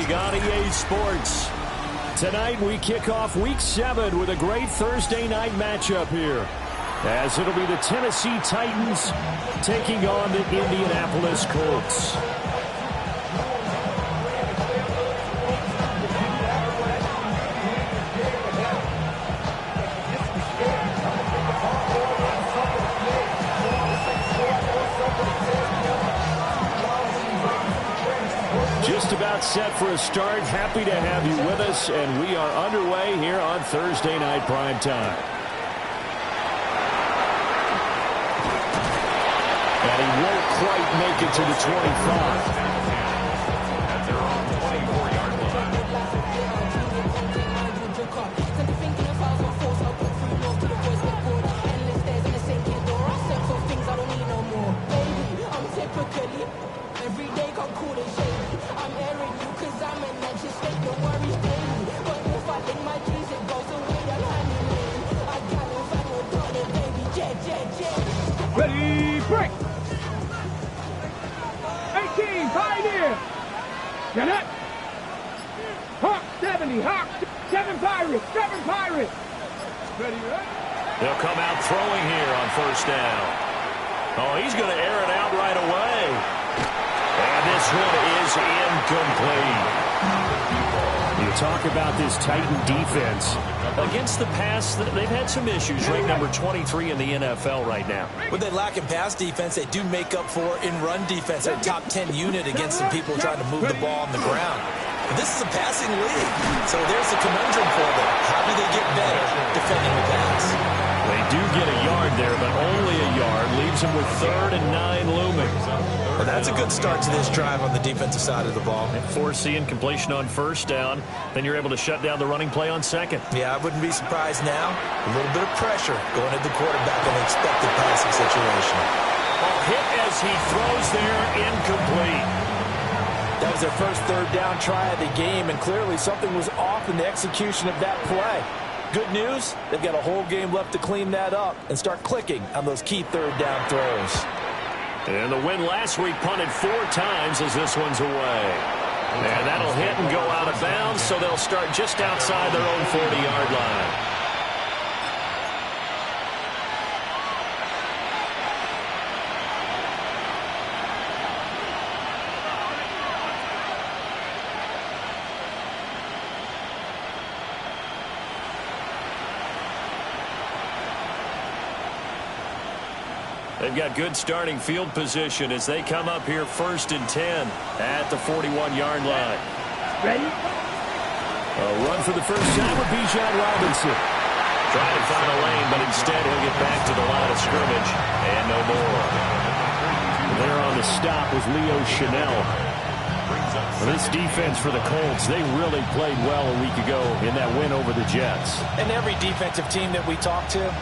League on EA Sports. Tonight we kick off Week 7 with a great Thursday night matchup here, as it'll be the Tennessee Titans taking on the Indianapolis Colts. Just about set for a start. Happy to have you with us, and we are underway here on Thursday Night Prime Time. And he won't quite make it to the 25. At their own 24-yard line. Every day come cool and shady. I'm airing you cause I'm in that just state. Don't worry, steady. But if I think my G's, it goes away. I'm handling. I got it, I will done it, baby. Jet. Ready, break. 18, Pioneer. Get it. Hawk 70, Hawk 7 Pirates. Ready, right? They'll come out throwing here on first down. Oh, he's going to air it out right away. And this one is incomplete. You talk about this Titan defense. Against the pass, they've had some issues. Ranked number 23 in the NFL right now. What they lack in pass defense, they do make up for in run defense. They're a top 10 unit against some people trying to move the ball on the ground. But this is a passing league, so there's a conundrum for them. How do they get better defending the pass? They do get a yard there, but only a yard. Leaves them with 3rd and 9 looming. Well, that's a good start to this drive on the defensive side of the ball. Foreseeing completion on first down. Then you're able to shut down the running play on second. Yeah, I wouldn't be surprised now. A little bit of pressure going at the quarterback in an expected passing situation. Hit as he throws there, incomplete. That was their first 3rd down try of the game, and clearly something was off in the execution of that play. Good news, they've got a whole game left to clean that up and start clicking on those key 3rd down throws. And the win last week punted 4 times as this one's away. And that'll hit and go out of bounds, so they'll start just outside their own 40-yard line. They've got good starting field position as they come up here 1st and 10 at the 41-yard line. Ready? A run for the first time with Bijan Robinson. Trying to find a lane, but instead he'll get back to the line of scrimmage. And no more. There on the stop was Leo Chanel. This defense for the Colts, they really played well a week ago in that win over the Jets. And every defensive team that we talk to,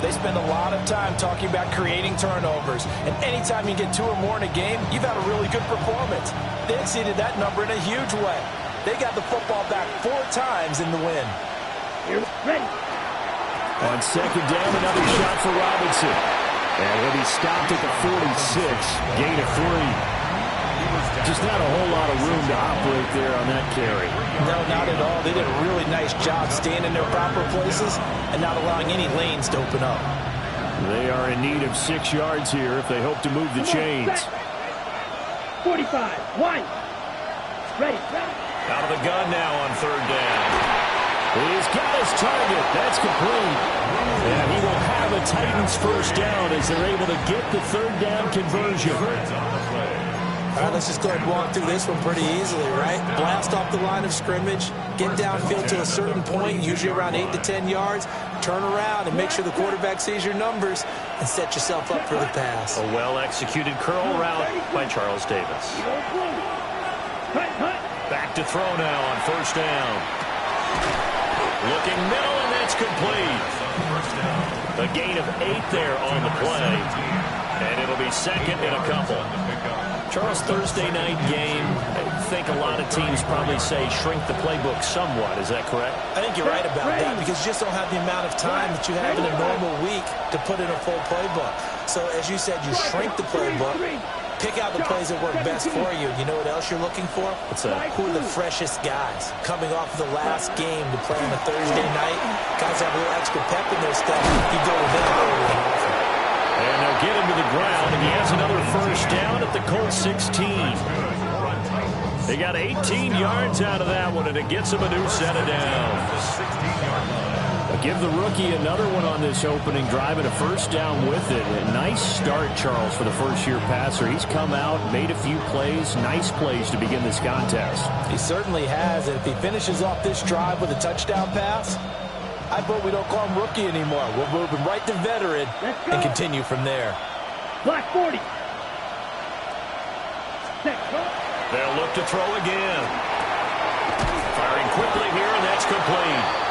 they spend a lot of time talking about creating turnovers. And anytime you get 2 or more in a game, you've had a really good performance. They exceeded that number in a huge way. They got the football back 4 times in the win. You're ready. On second down, another shot for Robinson. And he'll be stopped at the 46. Gain of 3. Just not a whole lot of room to operate there on that carry. No, not at all. They did a really nice job staying in their proper places and not allowing any lanes to open up. They are in need of 6 yards here if they hope to move the chains. 45, 1. Ready. Out of the gun now on 3rd down. He's got his target. That's complete. And he will have a Titans first down as they're able to get the 3rd down conversion. All right, let's just go ahead and walk through this one pretty easily, right? Blast off the line of scrimmage, get downfield to a certain point, usually around 8 to 10 yards, turn around and make sure the quarterback sees your numbers and set yourself up for the pass. A well-executed curl route by Charles Davis. Back to throw now on first down. Looking middle, and that's complete. A gain of 8 there on the play. And it'll be second and a couple. Charles, Thursday night game, I think a lot of teams probably say shrink the playbook somewhat. Is that correct? I think you're right about that because you just don't have the amount of time that you have in a normal week to put in a full playbook. So, as you said, you shrink the playbook. Pick out the plays that work best for you. You know what else you're looking for? Who are the freshest guys coming off the last game to play on a Thursday night? Guys have a little extra pep in their step. You go with them early and often. And they'll get him to the ground, and he has another first down at the Colts 16. They got 18 yards out of that one, and it gets him a new set of downs. Give the rookie another one on this opening drive and a first down with it. A nice start, Charles, for the first-year passer. He's come out, made a few plays, nice plays to begin this contest. He certainly has, and if he finishes off this drive with a touchdown pass, I vote we don't call him rookie anymore. We'll move him right to veteran and continue from there. Black 40. They'll look to throw again. Firing quickly here, and that's complete.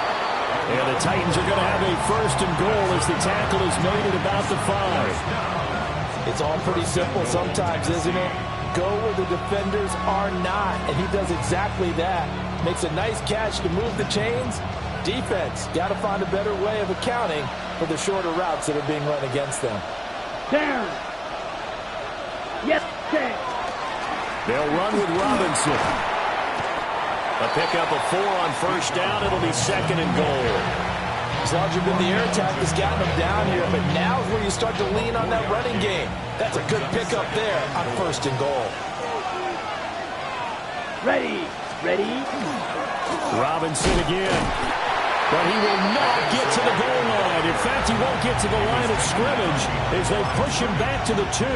And the Titans are going to have a first and goal as the tackle is made at about the 5. It's all pretty simple sometimes, isn't it? Go where the defenders are not, and he does exactly that. Makes a nice catch to move the chains. Defense, got to find a better way of accounting for the shorter routes that are being run against them. Down. Yes, down. They'll run with Robinson. A pickup of 4 on first down. It'll be second and goal. As long as you've been the air attack has gotten them down here, but now is where you start to lean on that running game. That's a good pickup there on first and goal. Ready. Ready. Robinson again. But he will not get to the goal line. In fact, he won't get to the line of scrimmage as they push him back to the 2.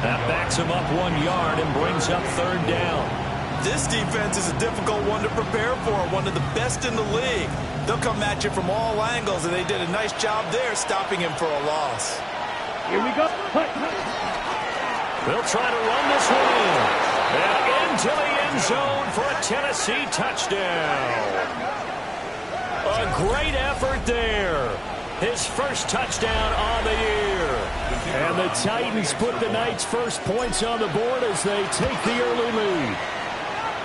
That backs him up 1 yard and brings up third down. This defense is a difficult one to prepare for, one of the best in the league. They'll come at you from all angles, and they did a nice job there stopping him for a loss. Here we go. They'll try to run this one in. And into the end zone for a Tennessee touchdown. A great effort there. His first touchdown on the year. And the Titans put the Knights' first points on the board as they take the early lead.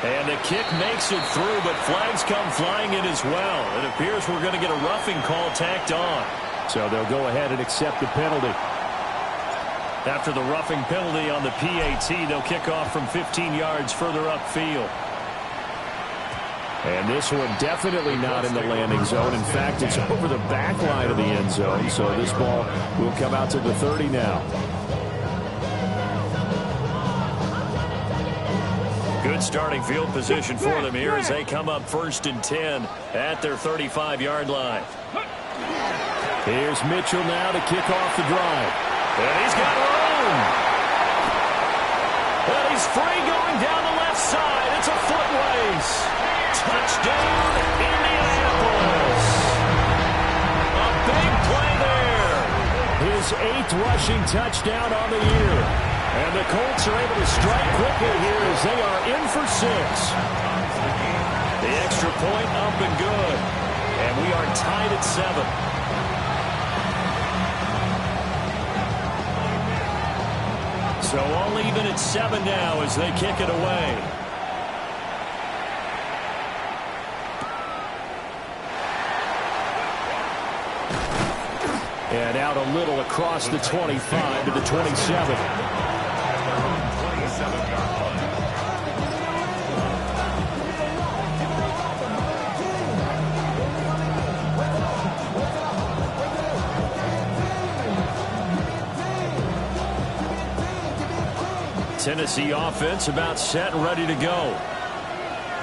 And the kick makes it through, but flags come flying in as well. It appears we're going to get a roughing call tacked on. So they'll go ahead and accept the penalty. After the roughing penalty on the PAT, they'll kick off from 15 yards further upfield. And this one definitely not in the landing zone. In fact, it's over the back line of the end zone. So this ball will come out to the 30 now. Good starting field position for them here as they come up first and 10 at their 35-yard line. Here's Mitchell now to kick off the drive. And he's got room. And he's free going down the left side. It's a foot race. Touchdown, Indianapolis. A big play there. His 8th rushing touchdown on the year. And the Colts are able to strike quickly here as they are in for 6. The extra point up and good. And we are tied at 7. So all even at 7 now as they kick it away. And out a little across the 25 to the 27. Tennessee offense about set and ready to go.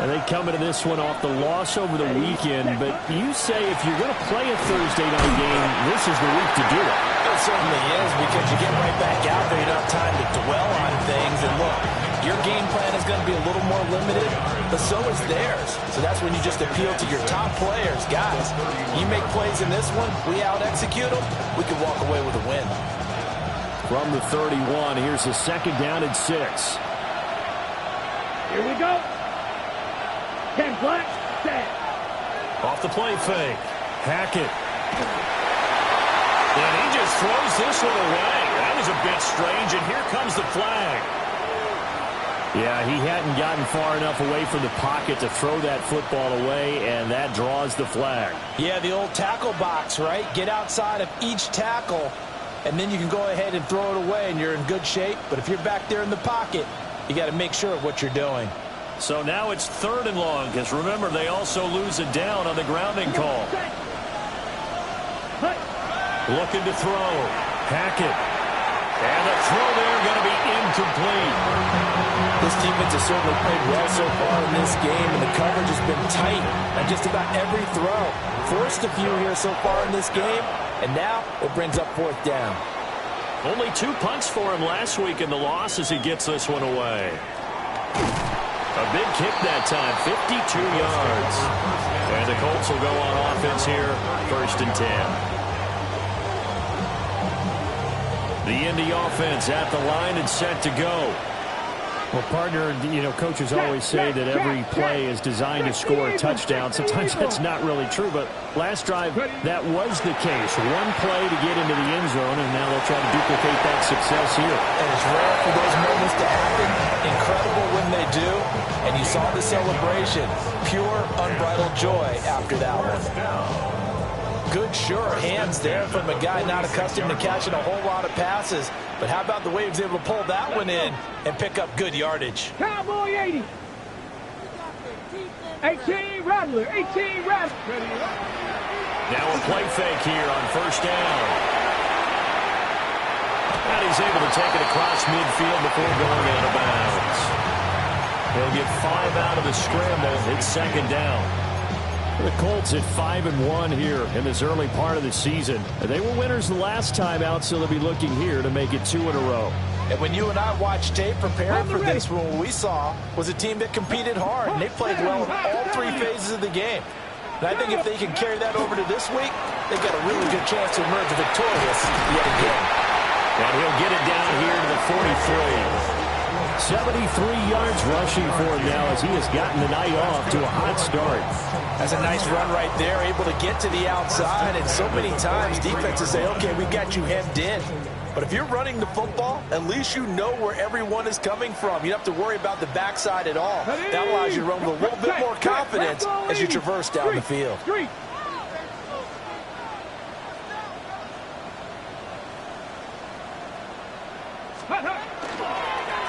And they come into this one off the loss over the weekend, but you say if you're going to play a Thursday night game, this is the week to do it. It certainly is, because you get right back out there. You don't have time to dwell on things. And look, your game plan is going to be a little more limited, but so is theirs. So that's when you just appeal to your top players. Guys, you make plays in this one, we out-execute them, we can walk away with a win. From the 31, here's a second down and 6. Here we go. 10 black, 10. Off the play fake. Hackett. And he just throws this one away. That was a bit strange, and here comes the flag. Yeah, he hadn't gotten far enough away from the pocket to throw that football away, and that draws the flag. Yeah, the old tackle box, right? Get outside of each tackle and then you can go ahead and throw it away, and you're in good shape. But if you're back there in the pocket, you got to make sure of what you're doing. So now it's 3rd and long, because remember, they also lose a down on the grounding call. Looking to throw. Hackett. And the throw there going to be incomplete. This defense has certainly played well so far in this game, and the coverage has been tight on just about every throw. Forced a few here so far in this game, and now it brings up 4th down. Only 2 punts for him last week in the loss as he gets this one away. A big kick that time, 52 yards. And the Colts will go on offense here, 1st and 10. The Indy offense at the line and set to go. Well, partner, coaches always say that every play is designed to score a touchdown. Sometimes that's not really true, but last drive, that was the case. One play to get into the end zone, and now they'll try to duplicate that success here. And it's rare for those moments to happen. Incredible when they do. And you saw the celebration. Pure, unbridled joy after that one. Good, sure hands there from a guy not accustomed to catching a whole lot of passes. But how about the way he was able to pull that one in and pick up good yardage? Cowboy 80. 18 Rattler. 18 Rattler. Now a play fake here on 1st down. And he's able to take it across midfield before going out of bounds. He'll get 5 out of the scramble. It's 2nd down. The Colts at 5-1 here in this early part of the season. They were winners the last time out, so they'll be looking here to make it 2 in a row. And when you and I watched tape preparing for this one, what we saw was a team that competed hard, and they played well in all 3 phases of the game. And I think if they can carry that over to this week, they've got a really good chance to emerge victorious yet again. And he'll get it down here to the 43. 73 yards rushing for him now as he has gotten the night off to a hot start. That's a nice run right there, able to get to the outside. And so many times defenses say, okay, we got you hemmed in. But if you're running the football, at least you know where everyone is coming from. You don't have to worry about the backside at all. That allows you to run with a little bit more confidence as you traverse down the field.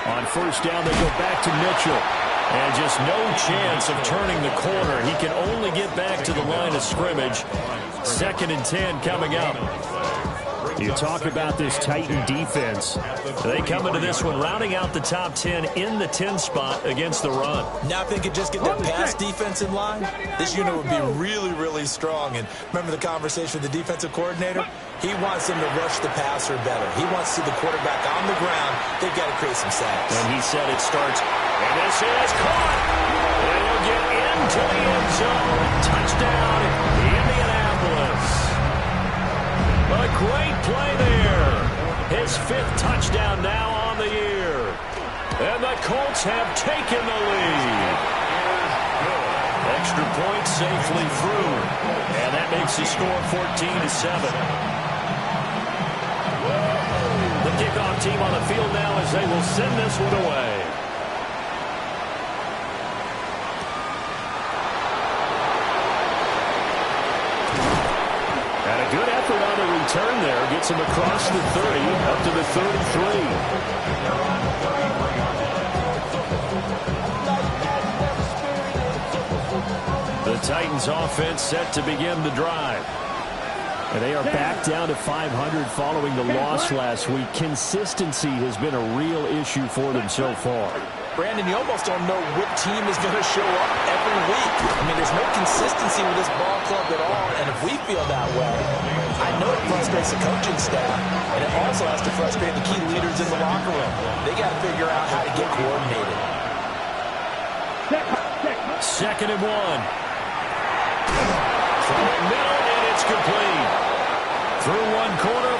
On 1st down, they go back to Mitchell. And just no chance of turning the corner. He can only get back to the line of scrimmage. 2nd and 10 coming up. You talk about this Titan defense. They come into this one rounding out the top 10 in the 10 spot against the run. Now if they could just get their pass defense in line, this unit would be really, really strong. And remember the conversation with the defensive coordinator? He wants them to rush the passer better. He wants to see the quarterback on the ground. They've got to create some sacks. And he said it starts, and this is caught. And he'll get into the end zone. Touchdown, Indianapolis. A great play there. His 5th touchdown now on the year. And the Colts have taken the lead. Extra point safely through. And that makes the score 14-7. The kickoff team on the field now as they will send this one away. And a good effort on the return there. Gets him across the 30, up to the 33. The Titans offense set to begin the drive. And they are back down to 500 following the loss last week. Consistency has been a real issue for them so far. Brandon, you almost don't know what team is going to show up every week. I mean, there's no consistency with this ball club at all, and if we feel that way, I know it frustrates the coaching staff, and it also has to frustrate the key leaders in the locker room. They got to figure out how to get coordinated. 2nd and 1. Throwing middle, and it's complete. Through one quarter,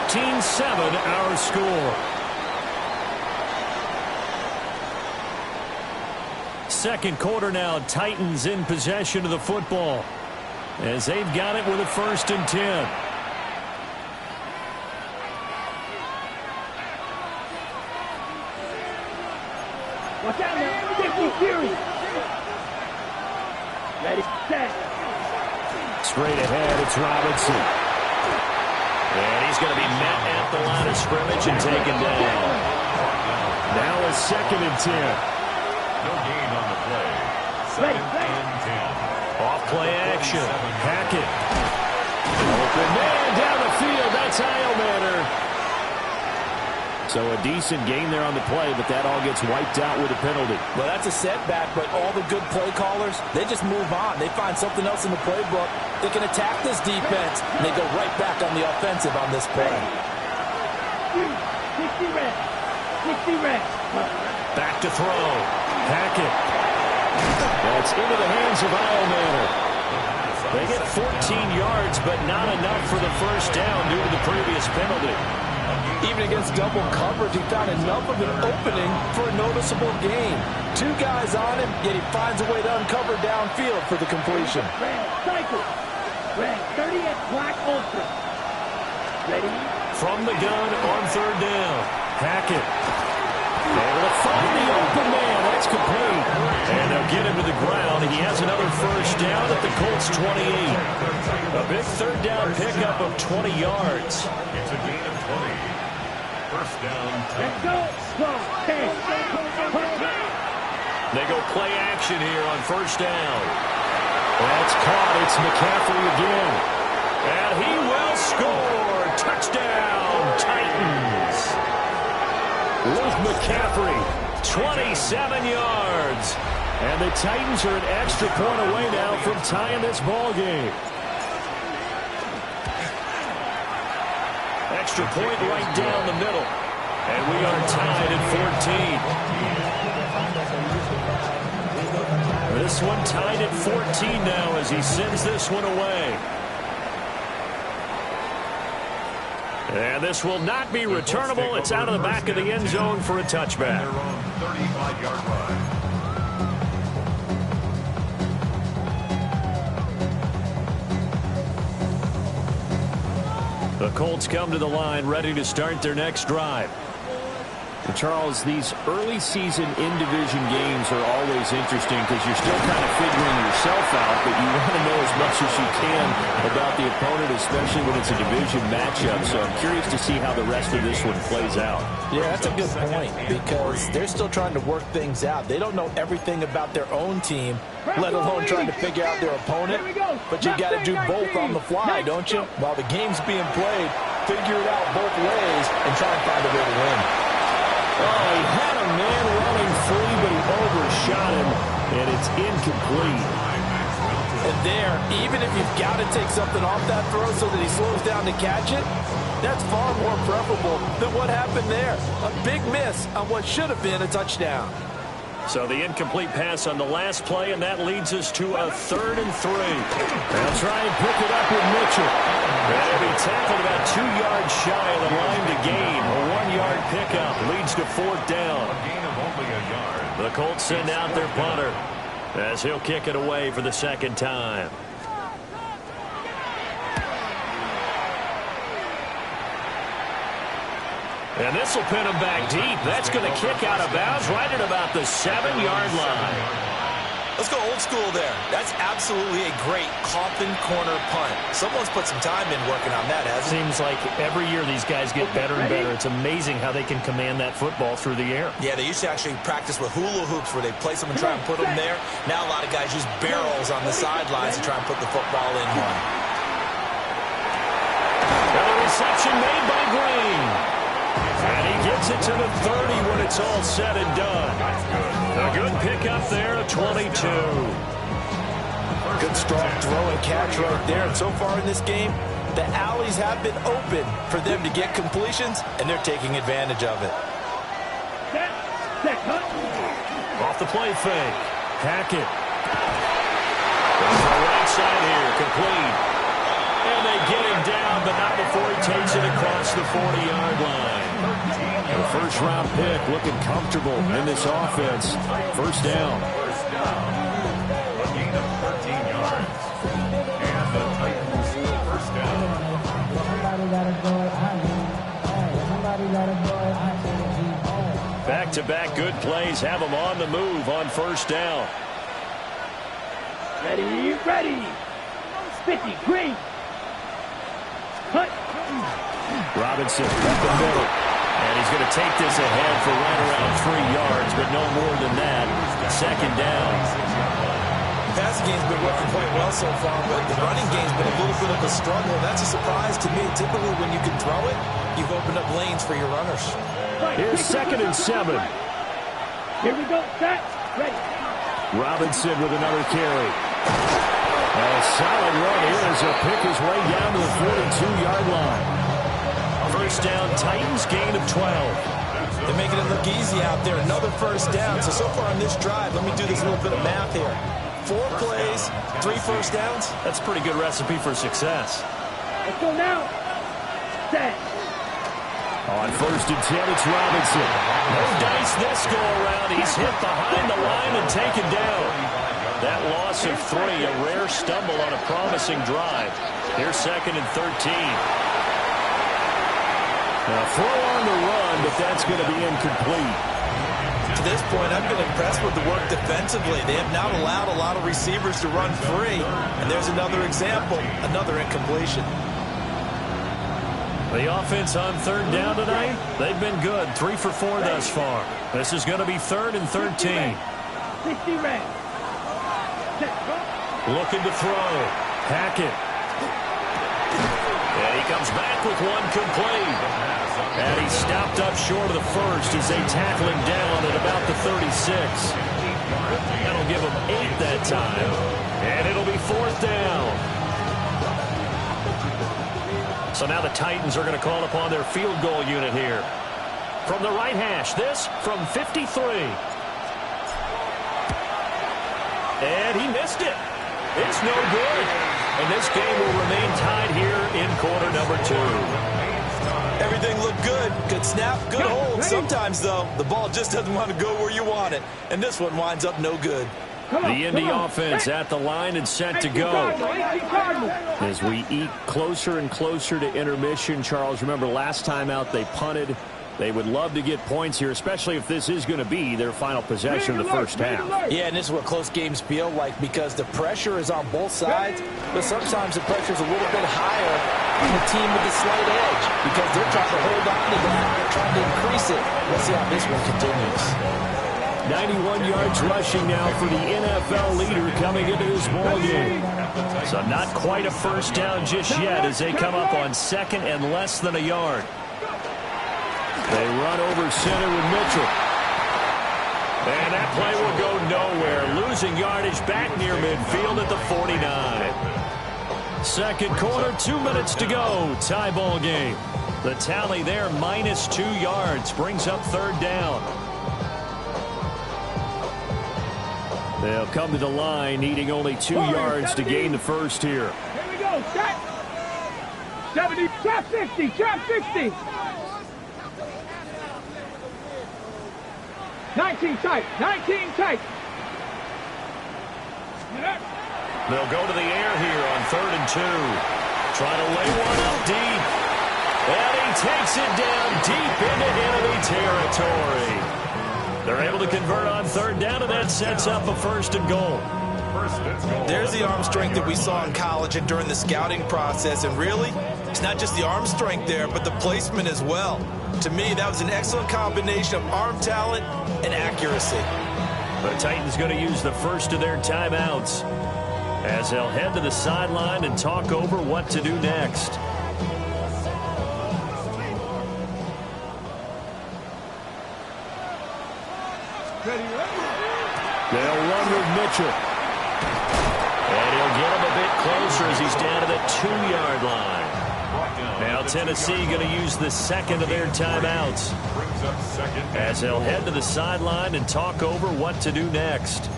14-7 our score. Second quarter now, Titans in possession of the football as they've got it with a 1st and 10. Watch out now. 50 Fury. Ready, set. Straight ahead, it's Robinson. And he he's going to be met at the line of scrimmage and taken down. Now a 2nd and 10. No gain on the play. 2nd and 10. Off play action. Hackett. Open man down the field. That's Heilmann. So a decent gain there on the play, but that all gets wiped out with a penalty. Well, that's a setback, but all the good play callers, they just move on. They find something else in the playbook. They can attack this defense, and they go right back on the offensive on this play. 60 reps. 60 reps. Back to throw. Hackett. That's into the hands of Heilmann. They get 14 yards, but not enough for the first down due to the previous penalty. Even against double coverage, he found enough of an opening for a noticeable gain. 2 guys on him, yet he finds a way to uncover downfield for the completion. Red, cycle. Red, 30th black ultra. Ready? From the gun on 3rd down. Hackett. Able to find the open man. That's complete. And they'll get him to the ground. He has another first down at the Colts 28. A big 3rd down pickup of 20 yards. It's a gain of 20. First down. Let's go. Go. 10. They go play action here on 1st down. That's caught. It's McCaffrey again. And he will score. Touchdown, Titans. Luke McCaffrey, 27 yards. And the Titans are an extra point away now from tying this ball game. Extra point right down the middle. And we are tied at 14. This one tied at 14 now as he sends this one away. And this will not be returnable. It's out of the back of the end zone for a touchback. Their own 35-yard line. The Colts come to the line ready to start their next drive. And Charles, these early season in-division games are always interesting because you're still kind of figuring yourself out, but you want to know as much as you can about the opponent, especially when it's a division matchup. So I'm curious to see how the rest of this one plays out. Yeah, that's a good point because they're still trying to work things out. They don't know everything about their own team, let alone trying to figure out their opponent. But you got to do both on the fly, don't you? While the game's being played, figure it out both ways and try and find a way to win. Oh, he had a man running free, but he overshot him, and it's incomplete. And there, even if you've got to take something off that throw so that he slows down to catch it, that's far more preferable than what happened there. A big miss on what should have been a touchdown. So the incomplete pass on the last play, and that leads us to a 3rd and 3. They'll try and pick it up with Mitchell. That'll be tackled about 2 yards shy of the line to gain. A 1-yard pickup leads to 4th down. A gain of only a yard. The Colts send out their punter as he'll kick it away for the 2nd time. And this will pin him back deep. That's going to kick out of bounds right at about the 7-yard line. Let's go old school there. That's absolutely a great coffin corner punt. Someone's put some time in working on that, hasn't it? Seems like every year these guys get better and better. It's amazing how they can command that football through the air. Yeah, they used to actually practice with hula hoops where they place them and try and put them there. Now a lot of guys use barrels on the sidelines to try and put the football in one. And the reception made by Green. And he gets it to the 30 when it's all said and done. A good pickup there, 22. Good strong throw and catch right there. And so far in this game, the alleys have been open for them to get completions, and they're taking advantage of it. Off the play fake. Hackett. On the right side here, complete. And they get him down, but not before he takes it across the 40-yard line. The first-round pick looking comfortable in this offense. First down. First down. A gain of 13 yards. And the Titans first down. Back-to-back good plays have them on the move on first down. Ready, ready. 50, green. Cut. Robinson up the middle. And he's going to take this ahead for right around 3 yards, but no more than that. Second down. The passing game's been working quite well so far, but the running game's been a little bit of a struggle. That's a surprise to me. Typically, when you can throw it, you've opened up lanes for your runners. Here's 2nd and 7. Here we go. Set. Ready. Robinson with another carry. A solid run here as he'll pick his way down to the 42-yard line. First down, Titans, gain of 12. They're making it look easy out there. Another first down. So far on this drive, let me do this little bit of math here. 4 plays, 3 first downs. That's a pretty good recipe for success. Let's go now. Set. On 1st and 10, it's Robinson. No dice this go-around. He's hit behind the line and taken down. That loss of 3, a rare stumble on a promising drive. Here's 2nd and 13. Now, throw on the run, but that's going to be incomplete. To this point, I've been impressed with the work defensively. They have not allowed a lot of receivers to run free. And there's another example, another incompletion. The offense on 3rd down tonight, they've been good. 3 for 4 thus far. This is going to be 3rd and 13. 60 red. Looking to throw. Hackett. And he comes back with one complete. And he's stopped up short of the first as they tackle him down at about the 36. That'll give him 8 that time. And it'll be 4th down. So now the Titans are going to call upon their field goal unit here. From the right hash, this from 53. And he missed it. It's no good. And this game will remain tied here in quarter number 2. Everything looked good. Good snap, good hold. Sometimes, though, the ball just doesn't want to go where you want it. And this one winds up no good. The Indy offense at the line and set to go. As we eat closer and closer to intermission, Charles, remember last time out they punted. They would love to get points here, especially if this is going to be their final possession of the first half. Yeah, and this is what close games feel like because the pressure is on both sides, but sometimes the pressure is a little bit higher on the team with the slight edge because they're trying to hold on to that. They're trying to increase it. Let's see how this one continues. 91 yards rushing now for the NFL leader coming into this ball game. So not quite a first down just yet as they come up on 2nd and less than a yard. They run over center with Mitchell. And that play will go nowhere. Losing yardage back near midfield at the 49. Second quarter, 2 minutes to go. Tie ball game. The tally there, -2 yards. Brings up 3rd down. They'll come to the line, needing only 2 yards to gain the first here. Here we go. Set. 70. Trap 60. Trap 60. 19 tight. 19 tight. They'll go to the air here on 3rd and 2. Try to lay one up deep. And he takes it down deep into enemy territory. They're able to convert on 3rd down, and that sets up a 1st and goal. There's the arm strength that we saw in college and during the scouting process. And really, it's not just the arm strength there, but the placement as well. To me, that was an excellent combination of arm talent and accuracy. The Titans going to use the first of their timeouts as they'll head to the sideline and talk over what to do next. They'll run with Mitchell. And he'll get him a bit closer as he's down to the 2-yard line. Now Tennessee going to use the second of their timeouts as they'll head to the sideline and talk over what to do next.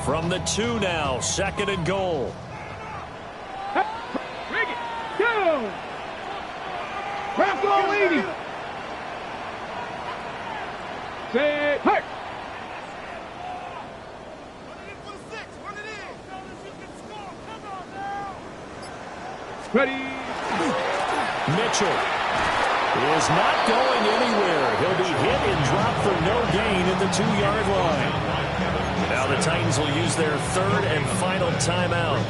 From the 2 now, 2nd and goal. Bring it. Down. Craft all 80. Set. Hurt. Ready. Mitchell is not going anywhere. He'll be hit and dropped for no gain at the 2-yard line. Now the Titans will use their third and final timeout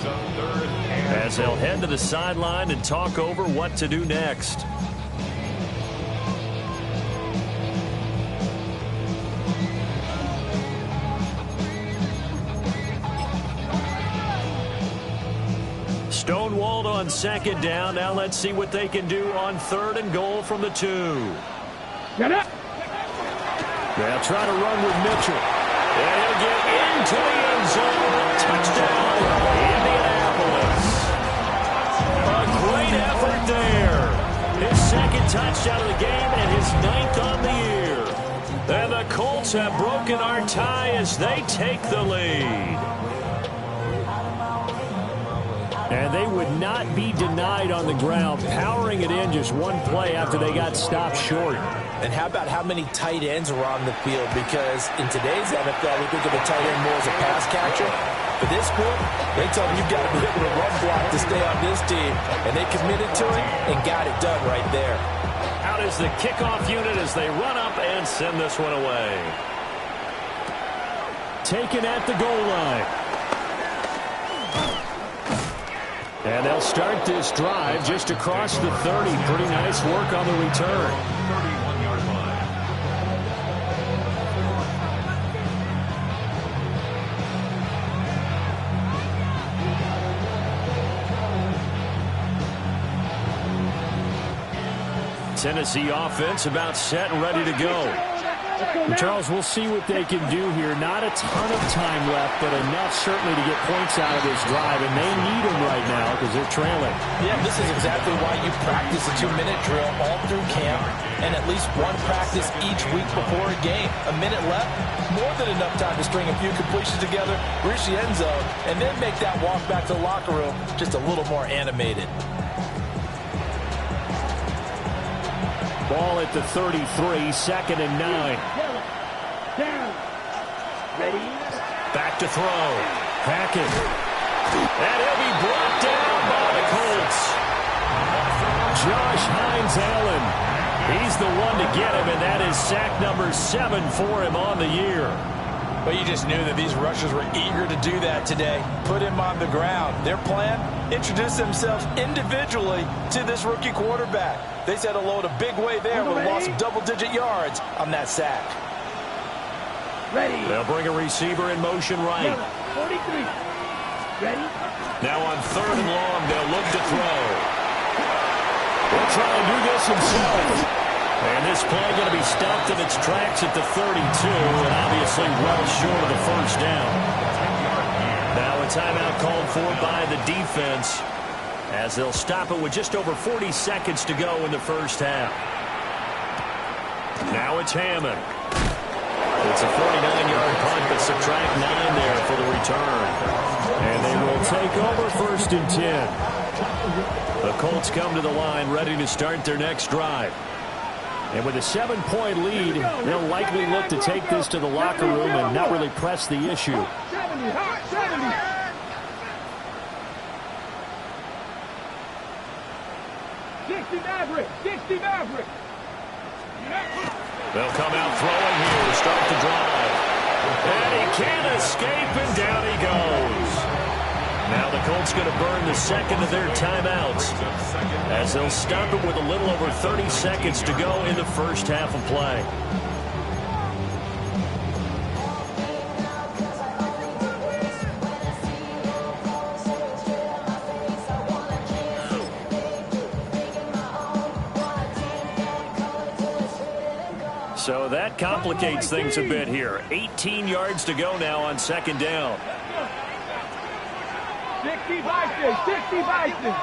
as they'll head to the sideline and talk over what to do next. Stonewalled on second down. Now let's see what they can do on third and goal from the 2. Get up. They'll try to run with Mitchell. And he'll get into the end zone. Touchdown, Indianapolis. A great effort there. His second touchdown of the game and his 9th on the year. And the Colts have broken our tie as they take the lead. And they would not be denied on the ground, powering it in just one play after they got stopped short. And how about how many tight ends were on the field? Because in today's NFL, we think of a tight end more as a pass catcher. For this group, they told them you've got to be able to run block to stay on this team. And they committed to it and got it done right there. Out is the kickoff unit as they run up and send this one away. Taken at the goal line. And they'll start this drive just across the 30. Pretty nice work on the return. 31-yard line. Tennessee offense about set and ready to go. And Charles, we'll see what they can do here. Not a ton of time left, but enough certainly to get points out of this drive, and they need them right now because they're trailing. Yeah, this is exactly why you practice a 2-minute drill all through camp and at least one practice each week before a game. A minute left, more than enough time to string a few completions together, reach the end zone, and then make that walk back to the locker room just a little more animated. Ball at the 33, 2nd and 9. Down. Ready? Back to throw. Hackett. And he'll be brought down by the Colts. Josh Hines-Allen. He's the one to get him, and that is sack number 7 for him on the year. But you just knew that these rushers were eager to do that today. Put him on the ground. Their plan, introduce themselves individually to this rookie quarterback. They said hello to Big Way there with a loss of double-digit yards on that sack. Ready. They'll bring a receiver in motion right. 43. Ready? Now on 3rd and long, they'll look to throw. He'll try and do this himself. And this play going to be stopped in its tracks at the 32, and obviously well short of the first down. Now a timeout called for by the defense as they'll stop it with just over 40 seconds to go in the first half. Now it's Hammond. It's a 49-yard punt, but subtract 9 there for the return. And they will take over 1st and 10. The Colts come to the line ready to start their next drive. And with a 7-point lead, they'll likely look to take this to the locker room and not really press the issue. 70. 70. Maverick. 60 Maverick. They'll come out throwing here to start the drive. And he can't escape, and down he goes. Now the Colts going to burn the second of their timeouts as they'll stop it with a little over 30 seconds to go in the first half of play. So that complicates things a bit here. 18 yards to go now on 2nd down. 60 Bison. 60 Bison.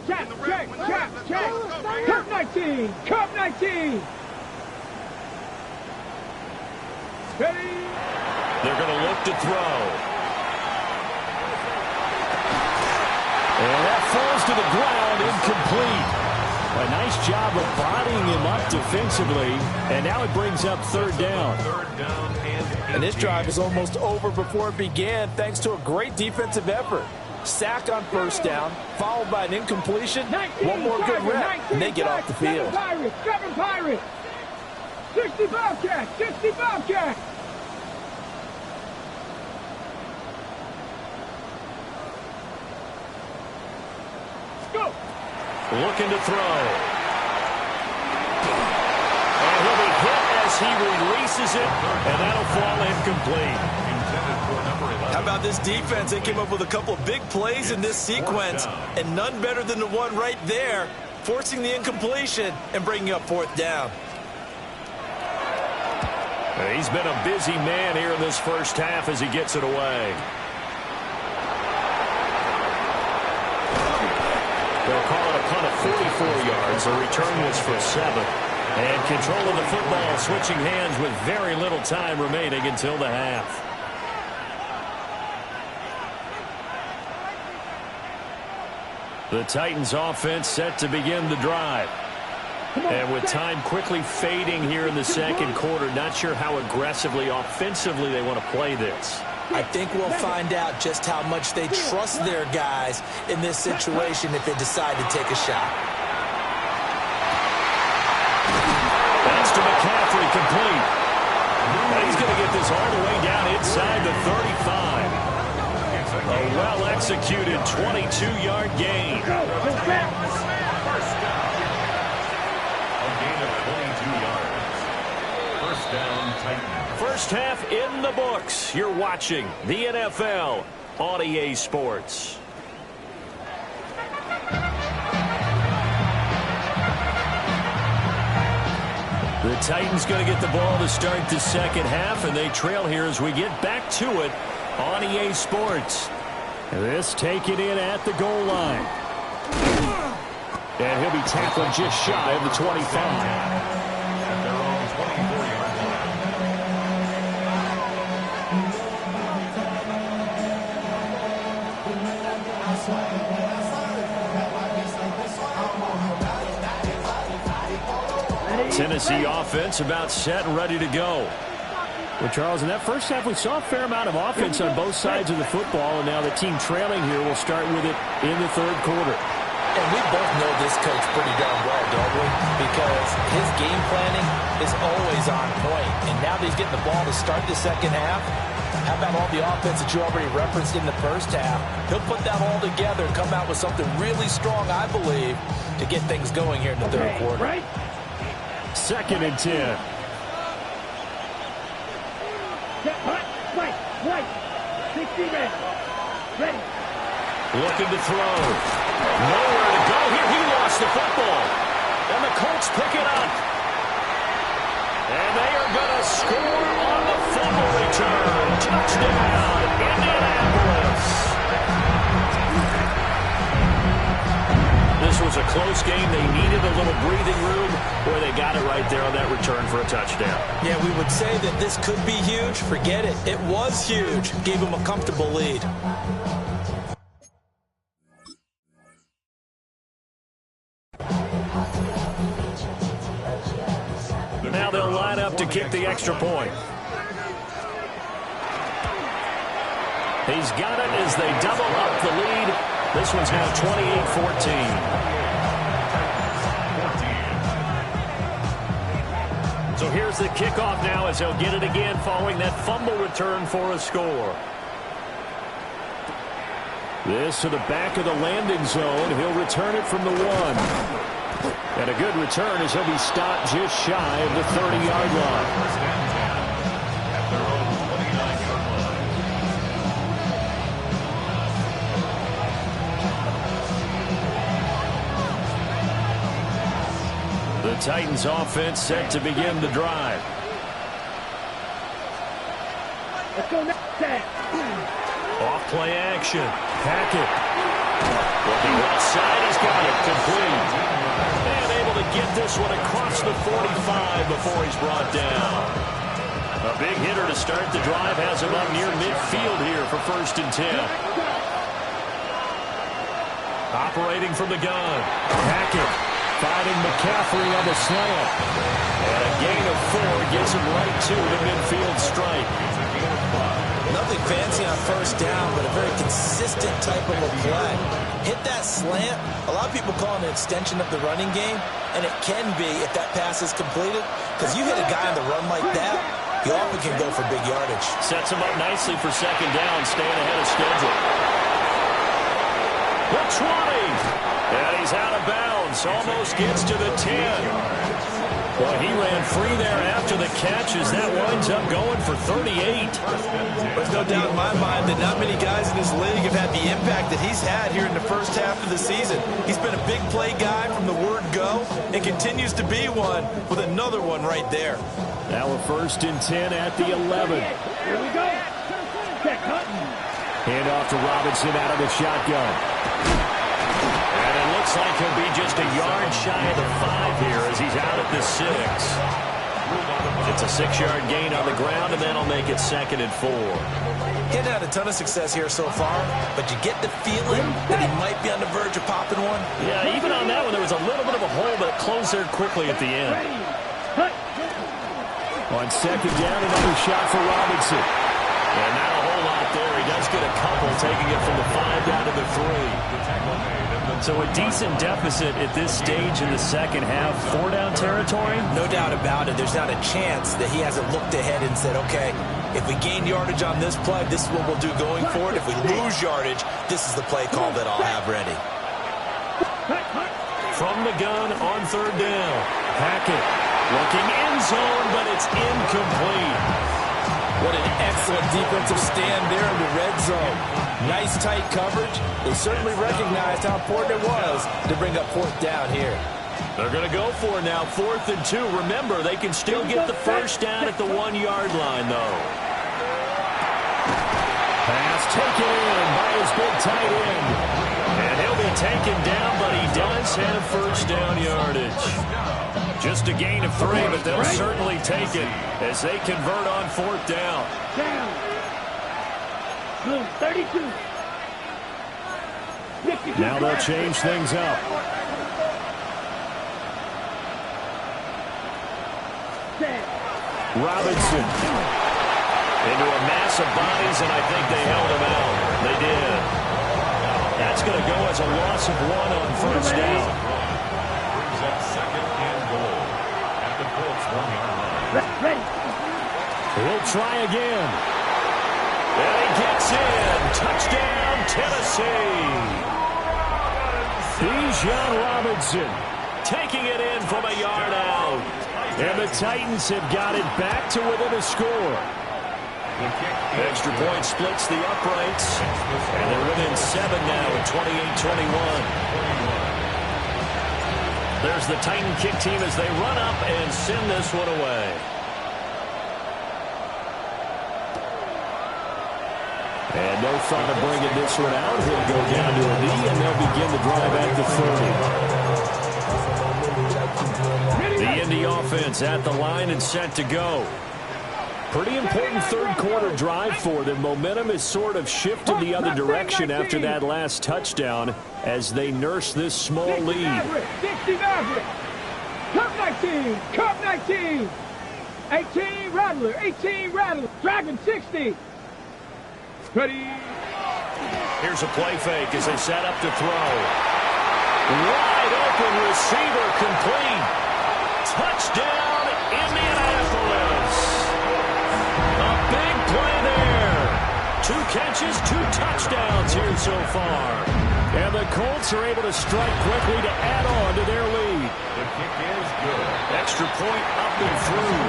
Check. Cup 19. Cup 19. Ready? They're going to look to throw. And that falls to the ground, incomplete. A nice job of bodying him up defensively, and now it brings up 3rd down. And this drive is almost over before it began, thanks to a great defensive effort. Sack on first down, followed by an incompletion. One more good rep, and they get off the field. 7 Pirates. 60 Bobcats. 60 Bobcats. Go. Looking to throw. And he'll be hit as he releases it, and that'll fall incomplete. How about this defense? They came up with a couple of big plays in this sequence, and none better than the one right there, forcing the incompletion and bringing up fourth down. He's been a busy man here in this first half as he gets it away. They'll call it a punt of 44 yards. The return was for 7. And control of the football switching hands with very little time remaining until the half. The Titans offense set to begin the drive. And with time quickly fading here in the second quarter, not sure how aggressively, offensively they want to play this. I think we'll find out just how much they trust their guys in this situation if they decide to take a shot. That's to McCaffrey, complete. And he's going to get this all the way down inside the 35. A well-executed 22-yard gain. First down. A gain of 22 yards. First down, Titans. First half in the books. You're watching the NFL on EA Sports. The Titans going to get the ball to start the second half, and they trail here as we get back to it on EA Sports. This taken in at the goal line. And he'll be tackled just shy of the 25. At their own 24-yard line. Tennessee offense about set and ready to go. Well, Charles, in that first half, we saw a fair amount of offense on both sides of the football, and now the team trailing here will start with it in the third quarter. And we both know this coach pretty darn well, don't we? Because his game planning is always on point. And now that he's getting the ball to start the second half, how about all the offense that you already referenced in the first half? He'll put that all together and come out with something really strong, I believe, to get things going here in the third quarter. Right? 2nd and 10. Right. 60 men. Ready. Looking to throw. Nowhere to go here. He lost the football. And the Colts pick it up. And they are going to score on the fumble return. Touchdown, Indianapolis. This was a close game. They needed a little breathing room. Boy, they got it right there on that return for a touchdown. Yeah, we would say that this could be huge. Forget it. It was huge. Gave them a comfortable lead. Now they'll line up to kick the extra point. He's got it as they double up the lead. This one's now 28-14. So here's the kickoff now as he'll get it again following that fumble return for a score. This to the back of the landing zone. He'll return it from the 1. And a good return as he'll be stopped just shy of the 30-yard line. The Titans offense set to begin the drive. Let's go next. Off play action. Hackett. Looking left side. He's got it complete. And able to get this one across the 45 before he's brought down. A big hitter to start the drive has him up near midfield here for 1st and 10. Operating from the gun. Hackett. Fighting McCaffrey on the slant. And a gain of 4 gets him right to the midfield strike. Nothing fancy on first down, but a very consistent type of a play. Hit that slant. A lot of people call it an extension of the running game, and it can be if that pass is completed, because you hit a guy on the run like that, he often can go for big yardage. Sets him up nicely for second down, staying ahead of schedule. The 20. And he's out of bounds. Almost gets to the 10. Well, he ran free there after the catch as that winds up going for 38. There's no doubt in my mind that not many guys in this league have had the impact that he's had here in the first half of the season. He's been a big play guy from the word go and continues to be one with another one right there. Now a 1st and 10 at the 11. Here we go. Check Hutton. Hand off to Robinson out of the shotgun. And it looks like he'll be just a yard shy of the 5 here as he's out at the 6. It's a 6-yard gain on the ground, and that'll make it 2nd and 4. He hasn't had a ton of success here so far, but you get the feeling that he might be on the verge of popping one. Yeah, even on that one, there was a little bit of a hole, but it closed there quickly at the end. On 2nd down, another shot for Robinson. And not a whole lot there. He does get a couple, taking it from the 5 down to the 3. So a decent deficit at this stage in the second half. 4-down territory? No doubt about it. There's not a chance that he hasn't looked ahead and said, okay, if we gain yardage on this play, this is what we'll do going forward. If we lose yardage, this is the play call that I'll have ready. From the gun on 3rd down. Hackett looking end zone, but it's incomplete. What an excellent defensive stand there in the red zone. Nice tight coverage. They certainly recognized how important it was to bring up 4th down here. They're going to go for it now, 4th and 2. Remember, they can still get the 1st down at the 1-yard line, though. Pass taken in by his big tight end. And he'll be taken down, but he does have 1st down yardage. Just a gain of 3, but they'll certainly take it as they convert on 4th down. Down. Blue, 32. Now they'll change things up. Robinson. Into a mass of bodies, and I think they held him out. They did. That's going to go as a loss of 1 on 1st down. Brings up 2nd and goal at the Colts 1-yard line. Ready. We'll try again. And he gets in. Touchdown, Tennessee. Bijan Robinson Taking it in from a yard out. And the Titans have got it back to within a score. Extra point splits the uprights. And they're within 7 now at 28-21. There's the Titan kick team as they run up and send this one away. And no thought of bringing this one out. He'll go down to a knee, and they'll begin the drive at the 30. The Indy offense at the line and set to go. Pretty important third-quarter drive for them. Momentum has sort of shifted the other direction after that last touchdown as they nurse this small lead. 60 Maverick. Cup 19. Cup 19. 18 Rattler. 18 Rattler. Dragon 60. Ready. Here's a play fake as they set up to throw. Wide open receiver complete. Touchdown, Indianapolis. A big play there. 2 catches, 2 touchdowns here so far. And the Colts are able to strike quickly to add on to their lead. The kick is good. Extra point up and through.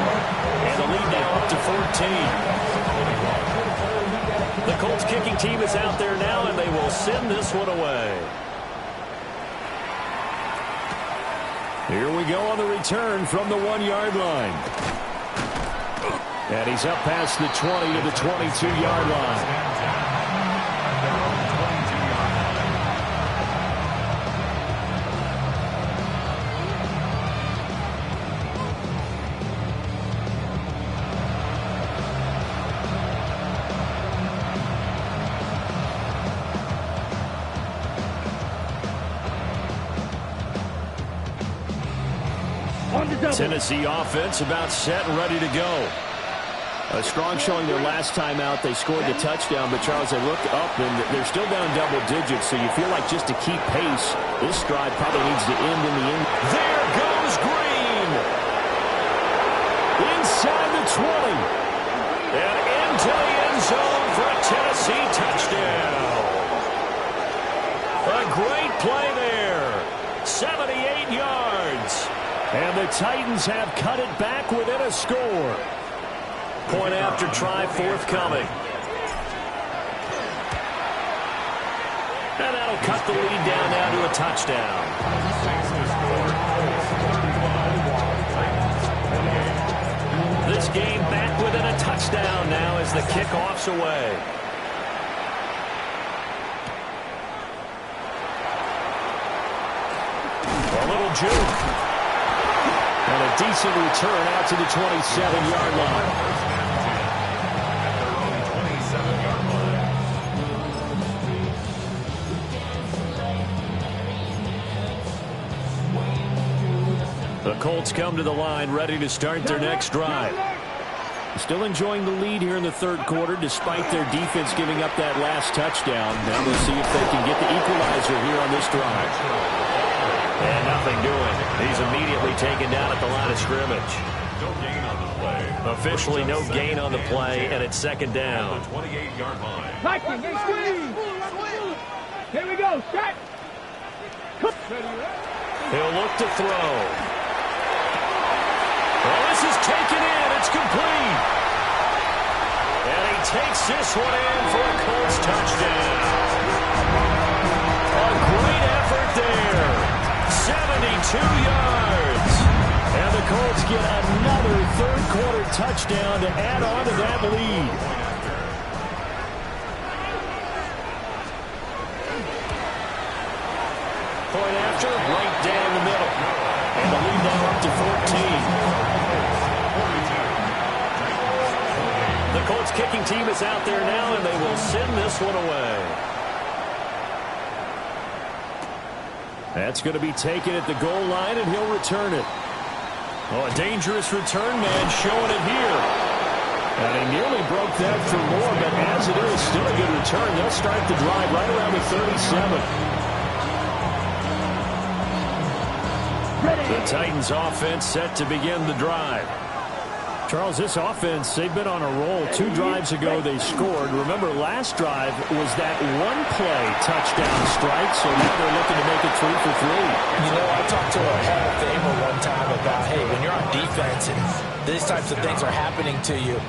And the lead now up to 14. The Colts kicking team is out there now, and they will send this one away. Here we go on the return from the 1-yard line. And he's up past the 20 to the 22-yard line. Tennessee offense about set and ready to go. A strong showing their last time out. They scored the touchdown, but, Charles, they look up, and they're still down double digits, so you feel like just to keep pace, this drive probably needs to end in the end. There goes Green. Inside the 20. And into the end zone for a Tennessee touchdown. A great play there. 78 yards. And the Titans have cut it back within a score. Point after try forthcoming. And that'll cut the lead down now to a touchdown. This game back within a touchdown now as the kickoff's away. A little juke. And a decent return out to the 27-yard line. The Colts come to the line, ready to start their next drive. Still enjoying the lead here in the third quarter, despite their defense giving up that last touchdown. Now we'll see if they can get the equalizer here on this drive. And nothing doing. He's immediately taken down at the line of scrimmage. No gain on the play. Officially no gain on the play, and it's second down. The 28-yard line. Viking, get squeeze. Here we go, set. He'll look to throw. Well, this is taken in. It's complete. And he takes this one in for a Colts touchdown. A great effort there. 72 yards. And the Colts get another third-quarter touchdown to add on to that lead. Point after, right down the middle. And the lead now up to 14. The Colts kicking team is out there now, and they will send this one away. That's going to be taken at the goal line, and he'll return it. Oh, a dangerous return man showing it here. And he nearly broke that for more, but as it is, still a good return. They'll start the drive right around the 37. The Titans offense set to begin the drive. Charles, this offense, they've been on a roll. 2 drives ago, they scored. Remember, last drive was that one-play touchdown strike, so now they're looking to make it 3 for 3. You know, I talked to a Hall of Famer one time about, hey, when you're on defense and these types of things are happening to you,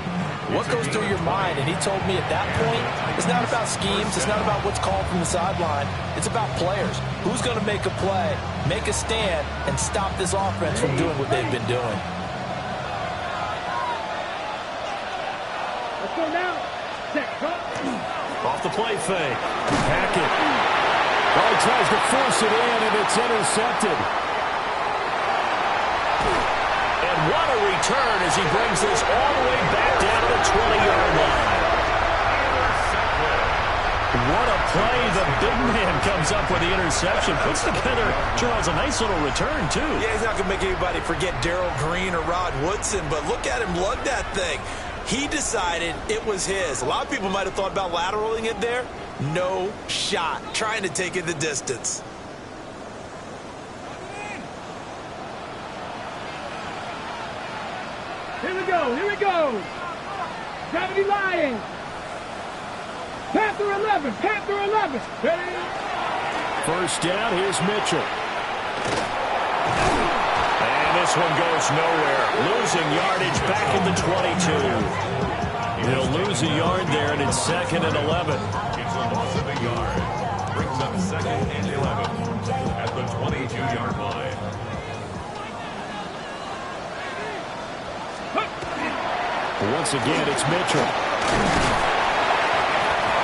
what goes through your mind? And he told me at that point, it's not about schemes. It's not about what's called from the sideline. It's about players. Who's going to make a play, make a stand, and stop this offense from doing what they've been doing? Let's go now. Set, go. Off the play fake. Hackett. Oh, he tries to force it in, and it's intercepted. And what a return as he brings this all the way back down to the 20-yard line. What a play. The big man comes up with the interception. Puts together, Charles, a nice little return, too. Yeah, he's not going to make anybody forget Darrell Green or Rod Woodson, but look at him lug that thing. He decided it was his. A lot of people might have thought about lateraling it there. No shot. Trying to take it the distance. Here we go, here we go. Gravity Lions. Panther 11, Panther 11. Ready? First down, here's Mitchell. And this one goes nowhere. Losing yardage back in the 22. He'll lose a yard there, and it's 2nd and 11. It's a loss of a yard. Brings up 2nd and 11 at the 22-yard line. Once again, it's Mitchell.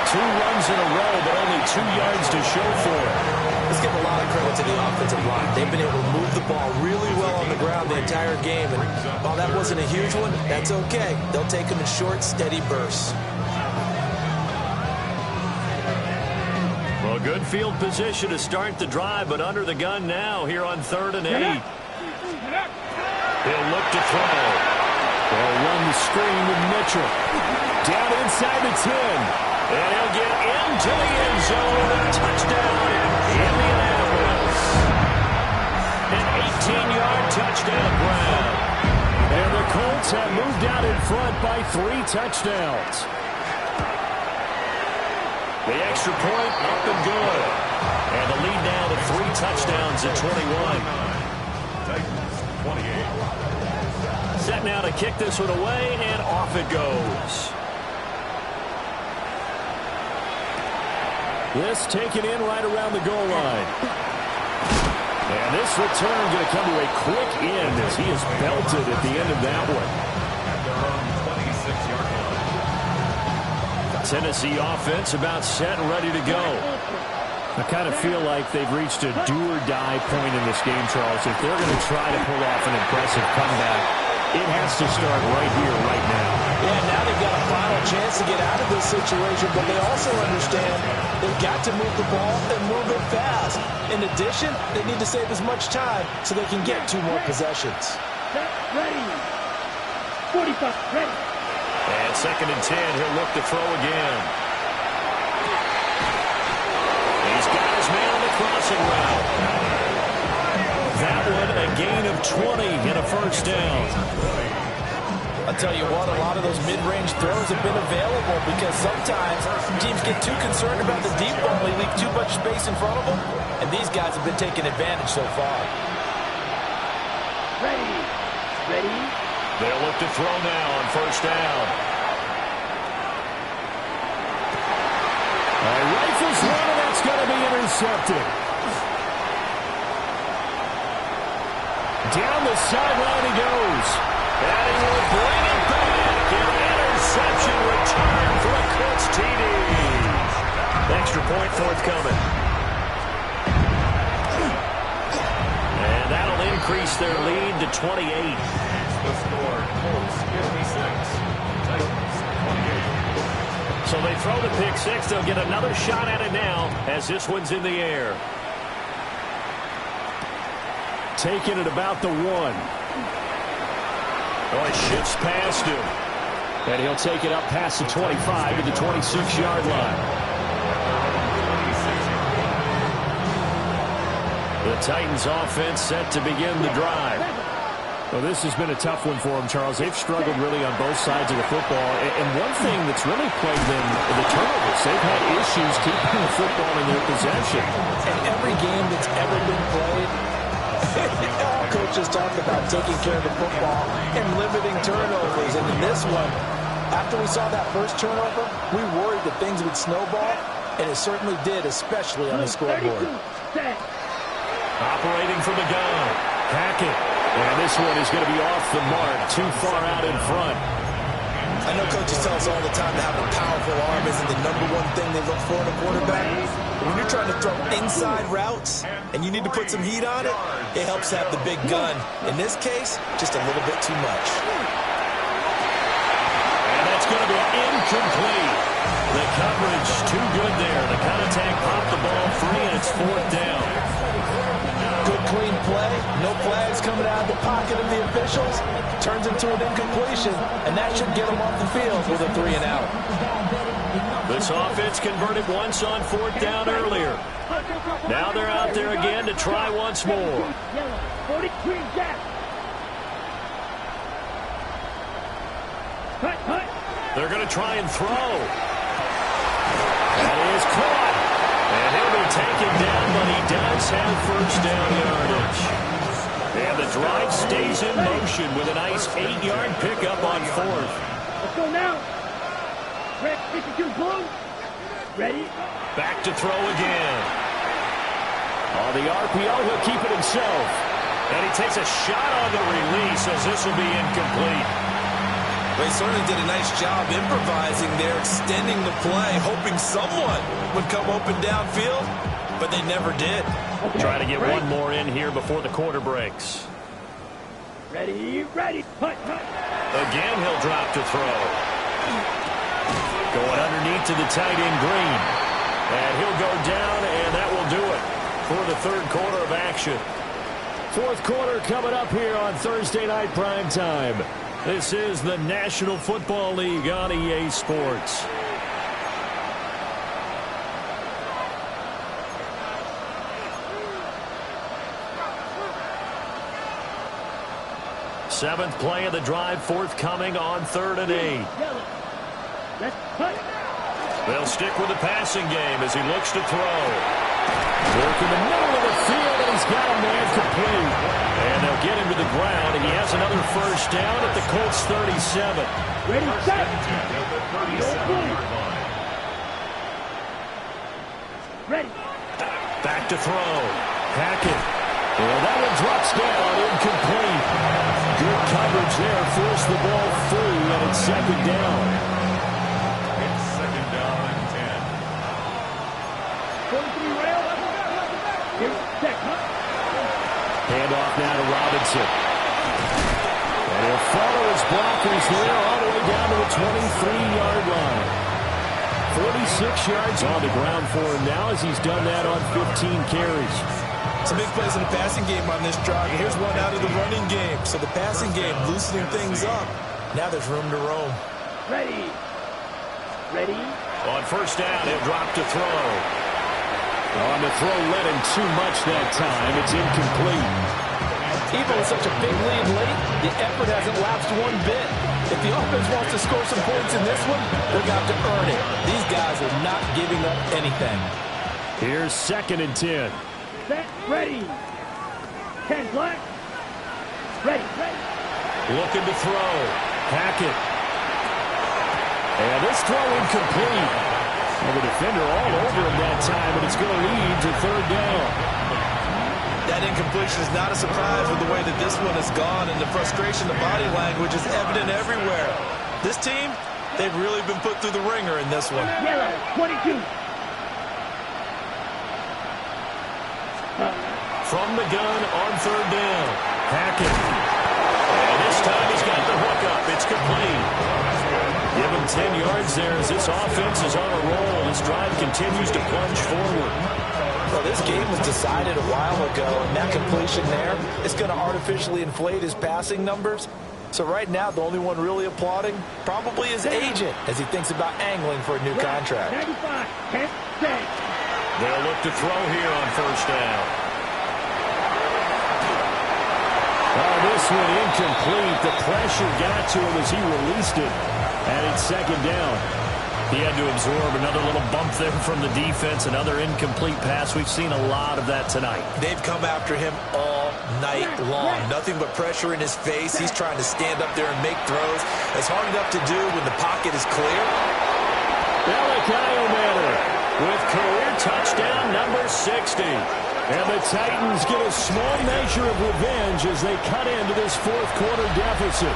2 runs in a row, but only 2 yards to show for it. Let's give a lot of credit to the offensive line. They've been able to move the ball really well on the ground the entire game. And while that wasn't a huge one, that's okay. They'll take them in short, steady bursts. Well, good field position to start the drive, but under the gun now here on 3rd and 8. He'll look to throw. They'll run the screen with Mitchell. Down inside the 10. And he'll get into the end zone. Touchdown, Indianapolis. An 18-yard touchdown grab. And the Colts have moved out in front by 3 touchdowns. The extra point up and good. And the lead now to 3 touchdowns at 21. Titans, 28. Set now to kick this one away, and off it goes. This taken in right around the goal line. And this return going to come to a quick end as he is belted at the end of that one. At their own 26-yard line. Tennessee offense about set and ready to go. I kind of feel like they've reached a do-or-die point in this game, Charles. If they're going to try to pull off an impressive comeback, it has to start right here, right now. Yeah, now they've got a final chance to get out of this situation, but they also understand they've got to move the ball and move it fast. In addition, they need to save as much time so they can get 2 more possessions. Ready. 45, ready. And 2nd and 10, he'll look to throw again. He's got his man on the crossing route. That one, a gain of 20 and a first down. I'll tell you what, a lot of those mid-range throws have been available because sometimes teams get too concerned about the deep ball. They leave too much space in front of them, and these guys have been taking advantage so far. Ready. Ready. They'll look to throw now on first down. Rifles one, and that's going to be intercepted. Down the sideline he goes. And he will bring it back. An interception return for a Colts TD. Extra point forthcoming. And that'll increase their lead to 28. The score, Colts 56, Titans 28. So they throw the pick 6. They'll get another shot at it now as this one's in the air. Taking it about the 1. Oh, it shifts past him. And he'll take it up past the 25 to the 26-yard line. The Titans offense set to begin the drive. Well, this has been a tough one for them, Charles. They've struggled really on both sides of the football. And one thing that's really plagued them, the turnovers. They've had issues keeping the football in their possession. And every game that's ever been played, all coaches talk about taking care of the football and limiting turnovers. And in this one, after we saw that first turnover, we worried that things would snowball, and it certainly did, especially on the scoreboard. Operating from the gun, Hackett. And this one is going to be off the mark, too far out in front. I know coaches tell us all the time to have a powerful arm isn't the #1 thing they look for in a quarterback. But when you're trying to throw inside routes and you need to put some heat on it, it helps have the big gun. In this case, just a little bit too much. And that's going to be incomplete. The coverage too good there. The contact popped the ball free, and it's 4th down. Good clean play. No flags coming out of the pocket of the officials. Turns into an incompletion, and that should get them off the field with a 3 and out. This offense converted once on 4th down earlier. Now they're out there again to try once more. 43 Jack. They're going to try and throw. That is caught. And he'll be taken down, but he does have first down yardage. And the drive stays in motion with a nice 8-yard pickup on 4th. Let's go now. Red 52 blue. Ready? Back to throw again. On the RPO, he'll keep it himself. And he takes a shot on the release as this will be incomplete. They certainly did a nice job improvising there, extending the play, hoping someone would come open downfield, but they never did. Okay. Try to get one more in here before the quarter breaks. Ready, ready. Hut. Again, he'll drop to throw. Going underneath to the tight end Green. And he'll go down, and that will do it for the 3rd quarter of action. 4th quarter coming up here on Thursday Night Prime Time. This is the National Football League on EA Sports. Seventh play of the drive forthcoming on 3rd and 8. They'll stick with the passing game as he looks to throw. Work in the middle of the field, and he's got a man complete. And they'll get him to the ground, and he has another first down at the Colts 37. Ready, set. Ready. Back to throw. Hackett. And that one drops down, incomplete. Good coverage there, forced the ball through, and it's 2nd down. It's 2nd down and 10. 43 rail. Here's check, huh? Hand off now to Robinson. And he'll follow his blockers there all the way down to the 23-yard line. 46 yards on the ground for him now as he's done that on 15 carries. Some big plays in the passing game on this drive. Here's one out of the running game. So the passing game loosening things up. Now there's room to roam. Ready. Ready. On first down, he'll drop to throw. On the throw, led him too much that time. It's incomplete. Even with such a big lead late, the effort hasn't lapsed one bit. If the offense wants to score some points in this one, they're going to have to earn it. These guys are not giving up anything. Here's 2nd and 10. Set. Ready. 10 black. Ready. Ready. Looking to throw. Hackett. And this throw incomplete. And the defender all over him that time, and it's going to lead to 3rd down. That incompletion is not a surprise with the way that this one has gone, and the frustration, the body language is evident everywhere. This team, they've really been put through the ringer in this one. Yellow. 22. From the gun on 3rd down. Hackett. And this time he's got the hook up. It's complete. Give him 10 yards there as this offense is on a roll. This drive continues to plunge forward. Well, this game was decided a while ago, and that completion there is going to artificially inflate his passing numbers. So right now, the only one really applauding probably his agent as he thinks about angling for a new contract. 95. 10. 10. They'll look to throw here on first down. Oh, this one incomplete. The pressure got to him as he released it. And it's 2nd down. He had to absorb another little bump there from the defense, another incomplete pass. We've seen a lot of that tonight. They've come after him all night long. Nothing but pressure in his face. He's trying to stand up there and make throws. It's hard enough to do when the pocket is clear. Matter with career touchdown number 60. And the Titans get a small measure of revenge as they cut into this 4th quarter deficit.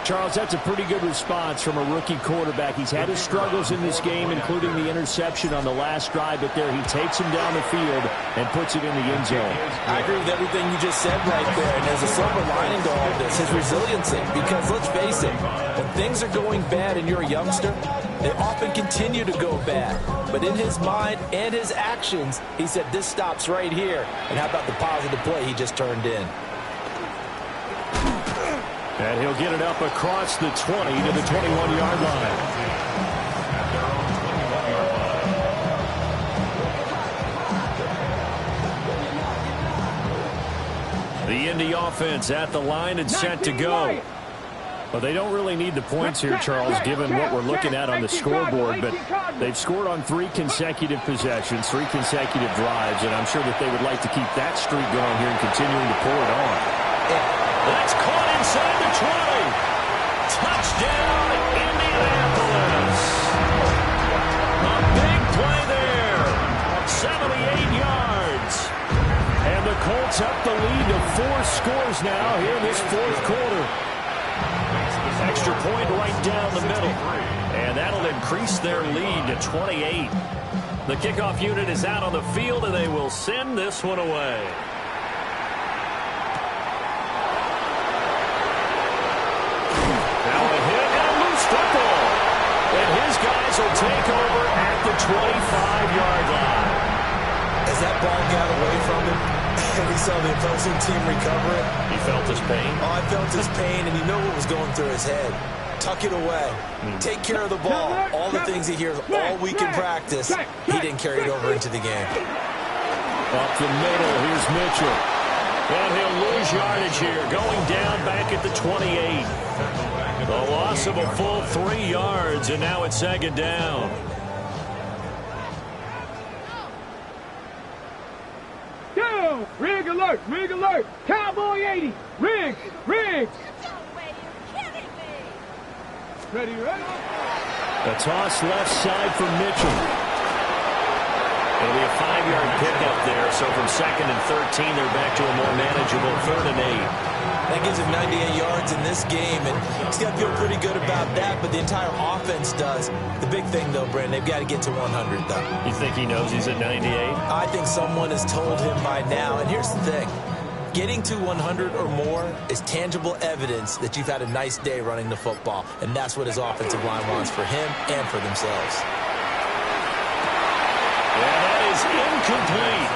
Charles, that's a pretty good response from a rookie quarterback. He's had his struggles in this game, including the interception on the last drive, but there he takes him down the field and puts it in the end zone. I agree with everything you just said right there. And there's a silver lining to all this, his resiliency. Because let's face it, when things are going bad and you're a youngster, they often continue to go bad. But in his mind and his actions, he said, this stops right here. And how about the positive play he just turned in? And he'll get it up across the 20 to the 21-yard line. The Indy offense at the line and set to go. Well, they don't really need the points here, Charles, given what we're looking at on the scoreboard, but they've scored on 3 consecutive possessions, 3 consecutive drives, and I'm sure that they would like to keep that streak going here and continuing to pour it on. That's caught inside the 20. Touchdown, Indianapolis. A big play there. 78 yards. And the Colts up the lead to 4 scores now here in this 4th quarter. Extra point right down the middle. And that'll increase their lead to 28. The kickoff unit is out on the field, and they will send this one away. Now a hit and a loose football. And his guys will take over at the 25-yard line. As that ball got away from him, and he saw the opposing team recover it. He felt his pain? Oh, I felt his pain, and you know what was going through his head. Tuck it away. Take care of the ball. All the things he hears all week in practice, he didn't carry it over into the game. Up the middle, here's Mitchell. And he'll lose yardage here, going down back at the 28. A loss of a full 3 yards, and now it's second down. Go! Rig alert! Rig alert! Cowboy 80! Rig! Rig! Ready, ready? A toss left side for Mitchell. It'll be a 5-yard pickup there, so from 2nd and 13, they're back to a more manageable 3rd and 8. That gives him 98 yards in this game, and he's got to feel pretty good about that, but the entire offense does. The big thing, though, Brandon, they've got to get to 100, though. You think he knows he's at 98? I think someone has told him by now, and here's the thing. Getting to 100 or more is tangible evidence that you've had a nice day running the football, and that's what his offensive line wants for him and for themselves. Yeah, that is incomplete.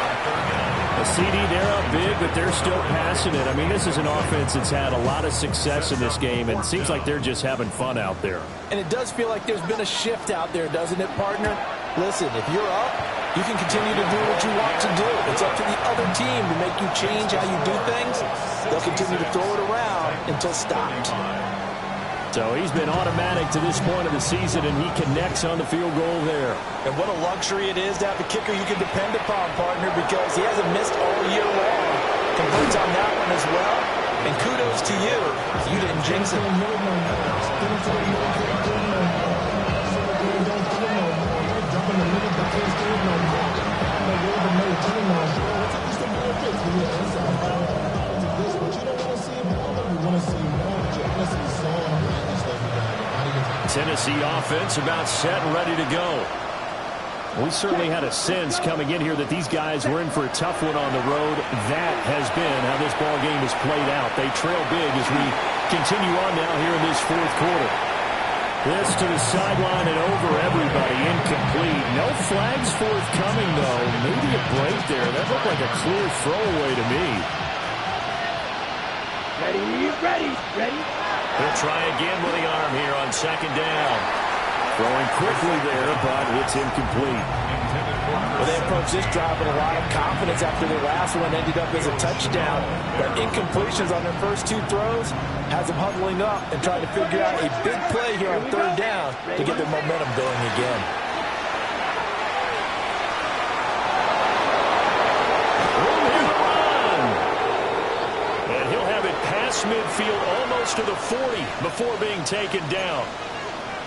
A CD, they're up big, but they're still passing it. I mean, this is an offense that's had a lot of success in this game, and it seems like they're just having fun out there. And it does feel like there's been a shift out there, doesn't it, partner? Listen, if you're up, you can continue to do what you want to do. It's up to the other team to make you change how you do things. They'll continue to throw it around until stopped. So he's been automatic to this point of the season, and he connects on the field goal there. And what a luxury it is to have a kicker you can depend upon, partner, because he hasn't missed all year long. Converts on that one as well. And kudos to you. You didn't jinx it. Tennessee offense about set and ready to go. We certainly had a sense coming in here that these guys were in for a tough one on the road. That has been how this ball game has played out. They trail big as we continue on now here in this 4th quarter. This to the sideline and over everybody. Incomplete. No flags forthcoming, though. Maybe a break there. That looked like a clear throwaway to me. Ready, ready, ready. He'll try again with the arm here on 2nd down. Throwing quickly there, but it's incomplete. Well, they approached this drive with a lot of confidence after their last one ended up as a touchdown. But incompletions on their first 2 throws has them huddling up and trying to figure out a big play here on 3rd down to get their momentum going again. Room here to run. And he'll have it past midfield almost to the 40 before being taken down.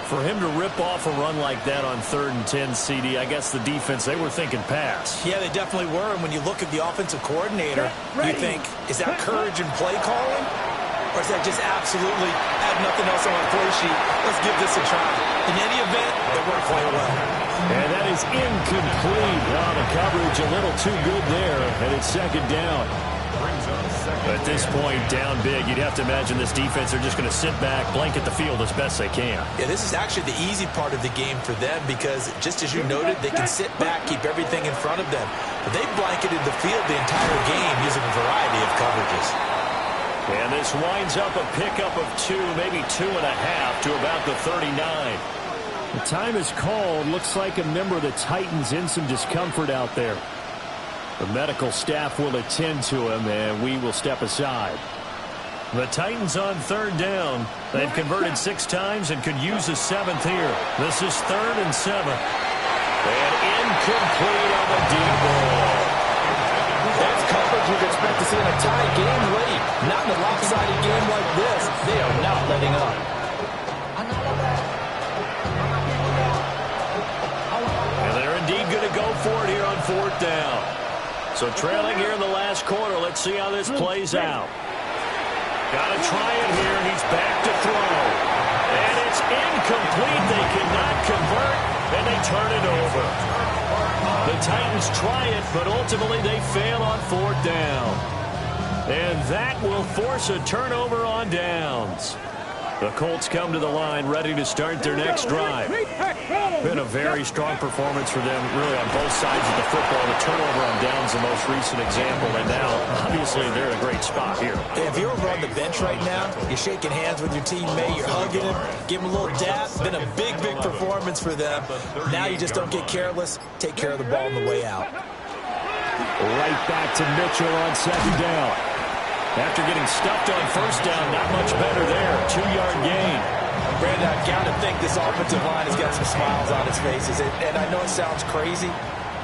For him to rip off a run like that on 3rd and 10, CD, I guess the defense, they were thinking pass. Yeah, they definitely were. And when you look at the offensive coordinator, you think, is that courage and play calling? Or is that just absolutely have nothing else on the play sheet? Let's give this a try. In any event, it worked quite well. And that is incomplete. Oh, the coverage a little too good there. And it's 2nd down. At this point, down big, you'd have to imagine this defense are just going to sit back, blanket the field as best they can. Yeah, this is actually the easy part of the game for them because, just as you noted, they can sit back, keep everything in front of them. But they've blanketed the field the entire game using a variety of coverages. And this winds up a pickup of 2, maybe 2.5 to about the 39. The time is called. Looks like a member of the Titans in some discomfort out there. The medical staff will attend to him, and we will step aside. The Titans on 3rd down. They've converted 6 times and could use a 7th here. This is 3rd and 7. And incomplete on the deep ball. That's coverage you'd expect to see in a tie game late. Not in a lopsided game like this. They are not letting up. And they're indeed going to go for it here on 4th down. So trailing here in the last quarter. Let's see how this plays out. Got to try it here. He's back to throw. And it's incomplete. They cannot convert, and they turn it over. The Titans try it, but ultimately they fail on 4th down. And that will force a turnover on downs. The Colts come to the line, ready to start their next drive. Been a very strong performance for them, really, on both sides of the football. The turnover on downs the most recent example, and now, obviously, they're in a great spot here. If you're over on the bench right now, you're shaking hands with your teammate, you're hugging him, give him a little dap. Been a big, big performance for them. Now you just don't get careless. Take care of the ball on the way out. Right back to Mitchell on second down. After getting stuffed on first down, not much better there. 2-yard gain. Brandon, I've got to think this offensive line has got some smiles on its faces. And I know it sounds crazy,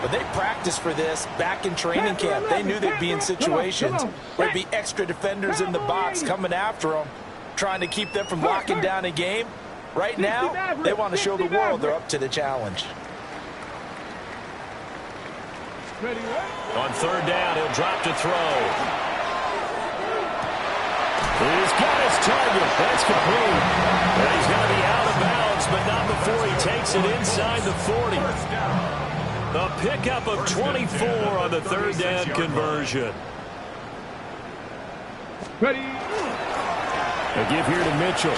but they practiced for this back in training camp. They knew they'd be in situations where there'd be extra defenders in the box coming after them, trying to keep them from locking down a game. Right now, they want to show the world they're up to the challenge. On third down, he'll drop to throw. He's got his target. That's complete. And he's going to be out of bounds, but not before he takes it inside the 40. The pickup of 24 on the third down conversion. Ready. A give here to Mitchell.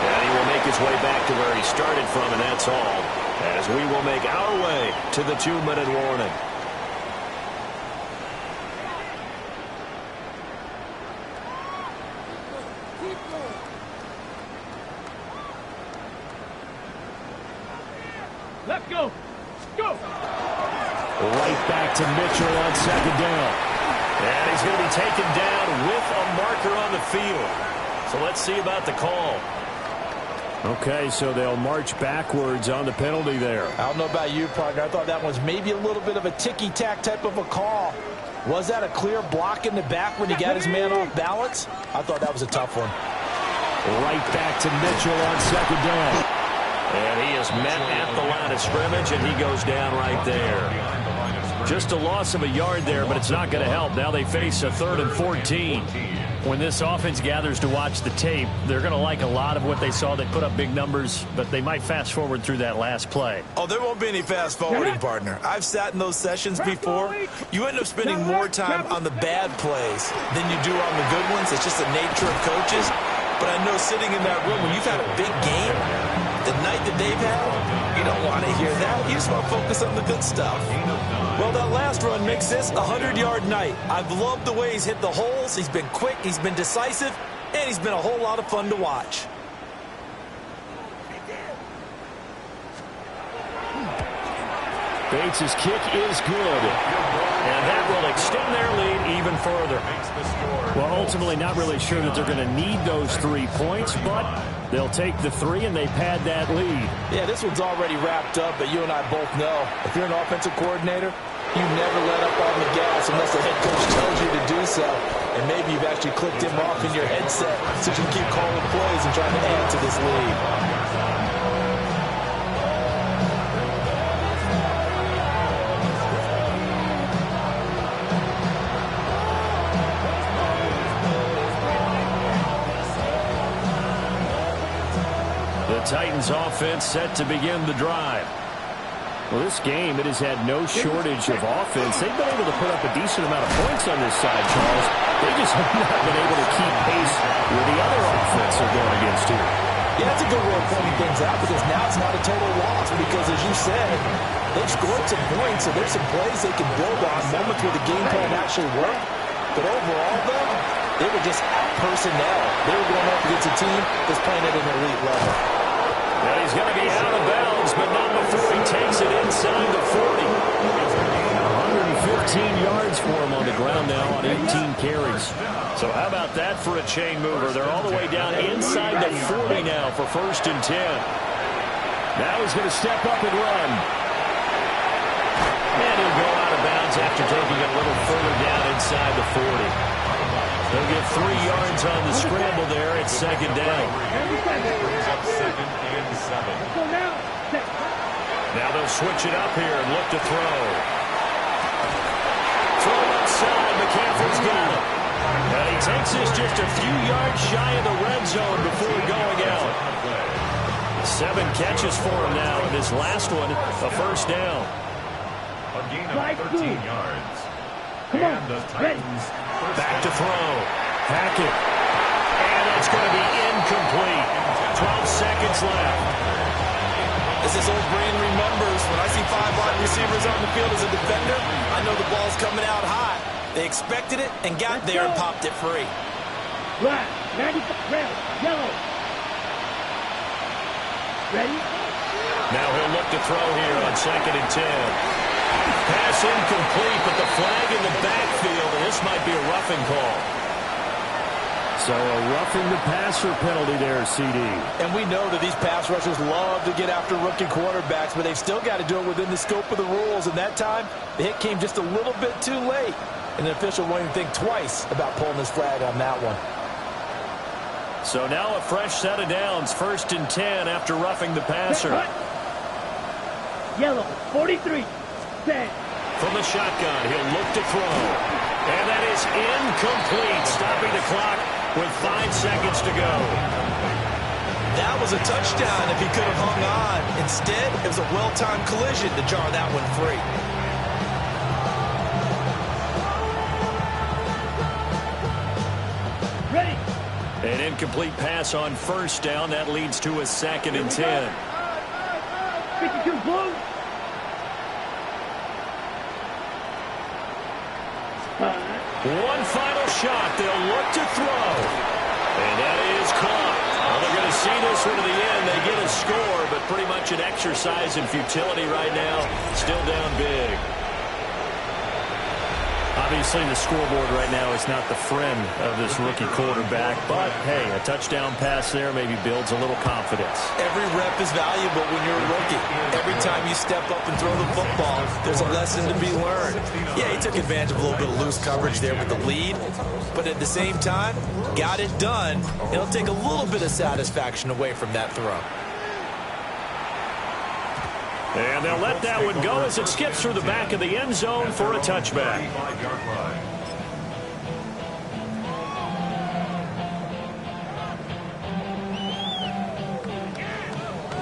And he will make his way back to where he started from, and that's all, as we will make our way to the 2-minute warning. Let's go. Go. Right back to Mitchell on second down. And he's going to be taken down with a marker on the field. So let's see about the call. Okay, so they'll march backwards on the penalty there. I don't know about you, partner. I thought that was maybe a little bit of a ticky-tack type of a call. Was that a clear block in the back when he got his man off balance? I thought that was a tough one. Right back to Mitchell on second down. And he is met at the line of scrimmage, and he goes down right there. Just a loss of a yard there, but it's not going to help. Now they face a 3rd and 14. When this offense gathers to watch the tape, they're going to like a lot of what they saw. They put up big numbers, but they might fast forward through that last play. Oh, there won't be any fast forwarding, partner. I've sat in those sessions before. You end up spending more time on the bad plays than you do on the good ones. It's just the nature of coaches. But I know sitting in that room, when you've had a big game, the night that they've had, you don't want to hear that. You just want to focus on the good stuff. Well, that last run makes this a 100-yard night. I've loved the way he's hit the holes. He's been quick, he's been decisive, and he's been a whole lot of fun to watch. Bates' kick is good. And that will extend their lead even further. Well, ultimately, not really sure that they're going to need those 3 points, but they'll take the 3 and they pad that lead. Yeah, this one's already wrapped up, but you and I both know if you're an offensive coordinator, you never let up on the gas unless the head coach tells you to do so. And maybe you've actually clicked him off in your headset so you can keep calling plays and trying to add to this lead. The Titans offense set to begin the drive. Well, this game, it has had no shortage of offense. They've been able to put up a decent amount of points on this side, Charles. They just have not been able to keep pace with the other offense they're going against here. Yeah, that's a good way of pointing things out because now it's not a total loss because, as you said, they've scored some points, so there's some plays they can build on, moments where the game plan actually worked. But overall, though, they were just out personnel. They were going up against a team that's playing at an elite level. And he's going to be out of bounds, but not before he takes it inside the 40. 115 yards for him on the ground now on 18 carries. So how about that for a chain mover? They're all the way down inside the 40 now for 1st and 10. Now he's going to step up and run. And he'll go out of bounds after taking it a little further down inside the 40. They'll get 3 yards on the scramble there at 2nd down. Brings up 2nd and 7. Now they'll switch it up here and look to throw. Throw outside. McCaffrey's got it. And he takes this just a few yards shy of the red zone before going out. 7 catches for him now, and this last one, a 1st down. A gain of 13 yards. And the Titans back to throw. Hackett. It's going to be incomplete. 12 seconds left. As this old brain remembers, when I see 5 wide receivers on the field as a defender, I know the ball's coming out high. They expected it and got there and popped it free. Black, 95, red, yellow. Ready? Now he'll look to throw here on 2nd and 10. Pass incomplete, but the flag in the backfield, and this might be a roughing call. So a roughing the passer penalty there, CD. And we know that these pass rushers love to get after rookie quarterbacks, but they've still got to do it within the scope of the rules. And that time, the hit came just a little bit too late. And the official won't even think twice about pulling this flag on that one. So now a fresh set of downs, 1st and 10 after roughing the passer. Yellow, 43, set. From the shotgun, he'll look to throw. And that is incomplete, stopping the clock with 5 seconds to go. That was a touchdown if he could have hung on. Instead, it was a well-timed collision to jar that one free. Ready. An incomplete pass on 1st down. That leads to a 2nd and 10. 52 blue. One final shot. They'll look to throw. And that is caught. Well, they're going to see this one to the end. They get a score, but pretty much an exercise in futility right now. Still down big. Obviously, the scoreboard right now is not the friend of this rookie quarterback, but, hey, a touchdown pass there maybe builds a little confidence. Every rep is valuable when you're a rookie. Every time you step up and throw the football, there's a lesson to be learned. Yeah, he took advantage of a little bit of loose coverage there with the lead, but at the same time, got it done. It'll take a little bit of satisfaction away from that throw. And they'll let that one go as it skips through the back of the end zone for a touchback.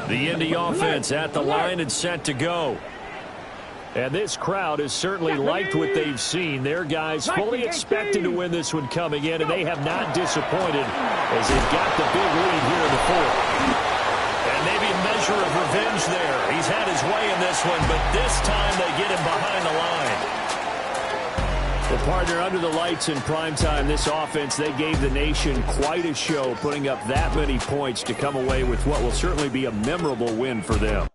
The Indy offense at the line and set to go. And this crowd has certainly liked what they've seen. Their guys fully expected to win this one coming in, and they have not disappointed as they've got the big lead here in the 4th. And maybe a measure of revenge there. He's had his way in this one, but this time they get him behind the line. Well, partner, under the lights in primetime, this offense, they gave the nation quite a show, putting up that many points to come away with what will certainly be a memorable win for them.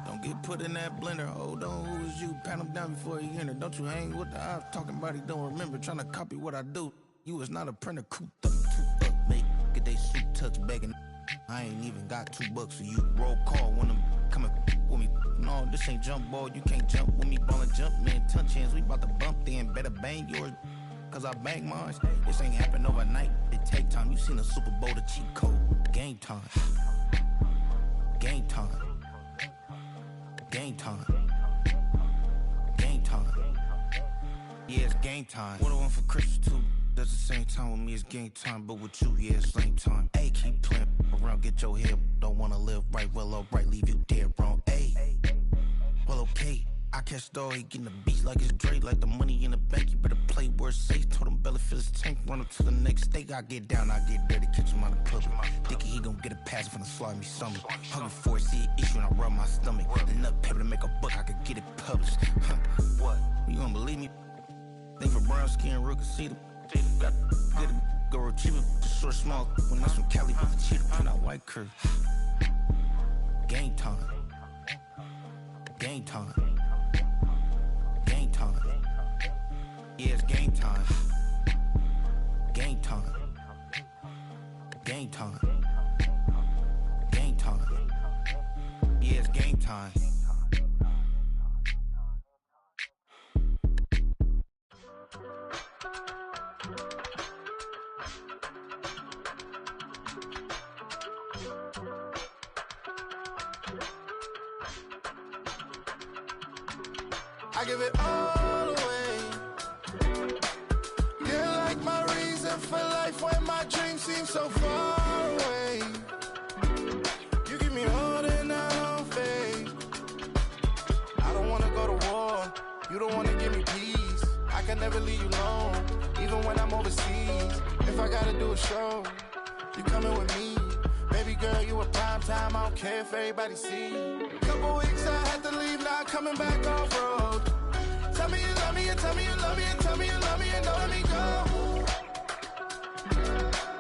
Don't get put in that blender. Hold on, who is you? Pat him down before he enter. Don't you hang with the ops talking about he don't remember. Trying to copy what I do. You is not a printer. Cooped up, toot up, mate. Get they suit touch begging. I ain't even got $2 for you. Roll call when I'm coming with me. No, this ain't jump ball. You can't jump with me. Ballin' jump, man. Touch hands. We bout to bump then. Better bang yours. Cause I bang mine. This ain't happen overnight. It take time. You seen a Super Bowl, the cheat code. Game time. Game time. Game time. Game time. Yeah, it's game time. What I want for Christmas too. That's the same time with me, it's game time. But with you, yeah, it's same time. Hey, keep playing around, get your head. Don't wanna live right, well, alright, leave you dead wrong. Hey, well, okay. I catch the dog, he getting the beats like it's Dre, like the money in the bank. You better play where it's safe. Told him belly fill his tank, run up to the next state. I get down, I get dirty, catch him on the club. Thinking he gon' get a pass from the slide me something. Hungry for it, see an issue and I rub my stomach. Enough paper to make a book, I could get it published. What? You gonna believe me? Think for brown skin, real can see them. Got get it, go retrieve it, short small. When that's from Cali, but the cheetah print out white curve. Game time. Game time. Game time. Yeah, it's game time. Game time. Game time. Game time. Yeah, it's game time. I give it all away. You're like my reason for life when my dreams seem so far away. You give me all and I don't fade. I don't wanna go to war. You don't wanna give me peace. I I never leave you alone. Even when I'm overseas, if I gotta do a show, you coming with me. Baby girl, you a prime time, I don't care if everybody see. Couple weeks I had to leave, now coming back off road. Tell me you love me, and tell me you love me, and tell me you love me, and don't let me go.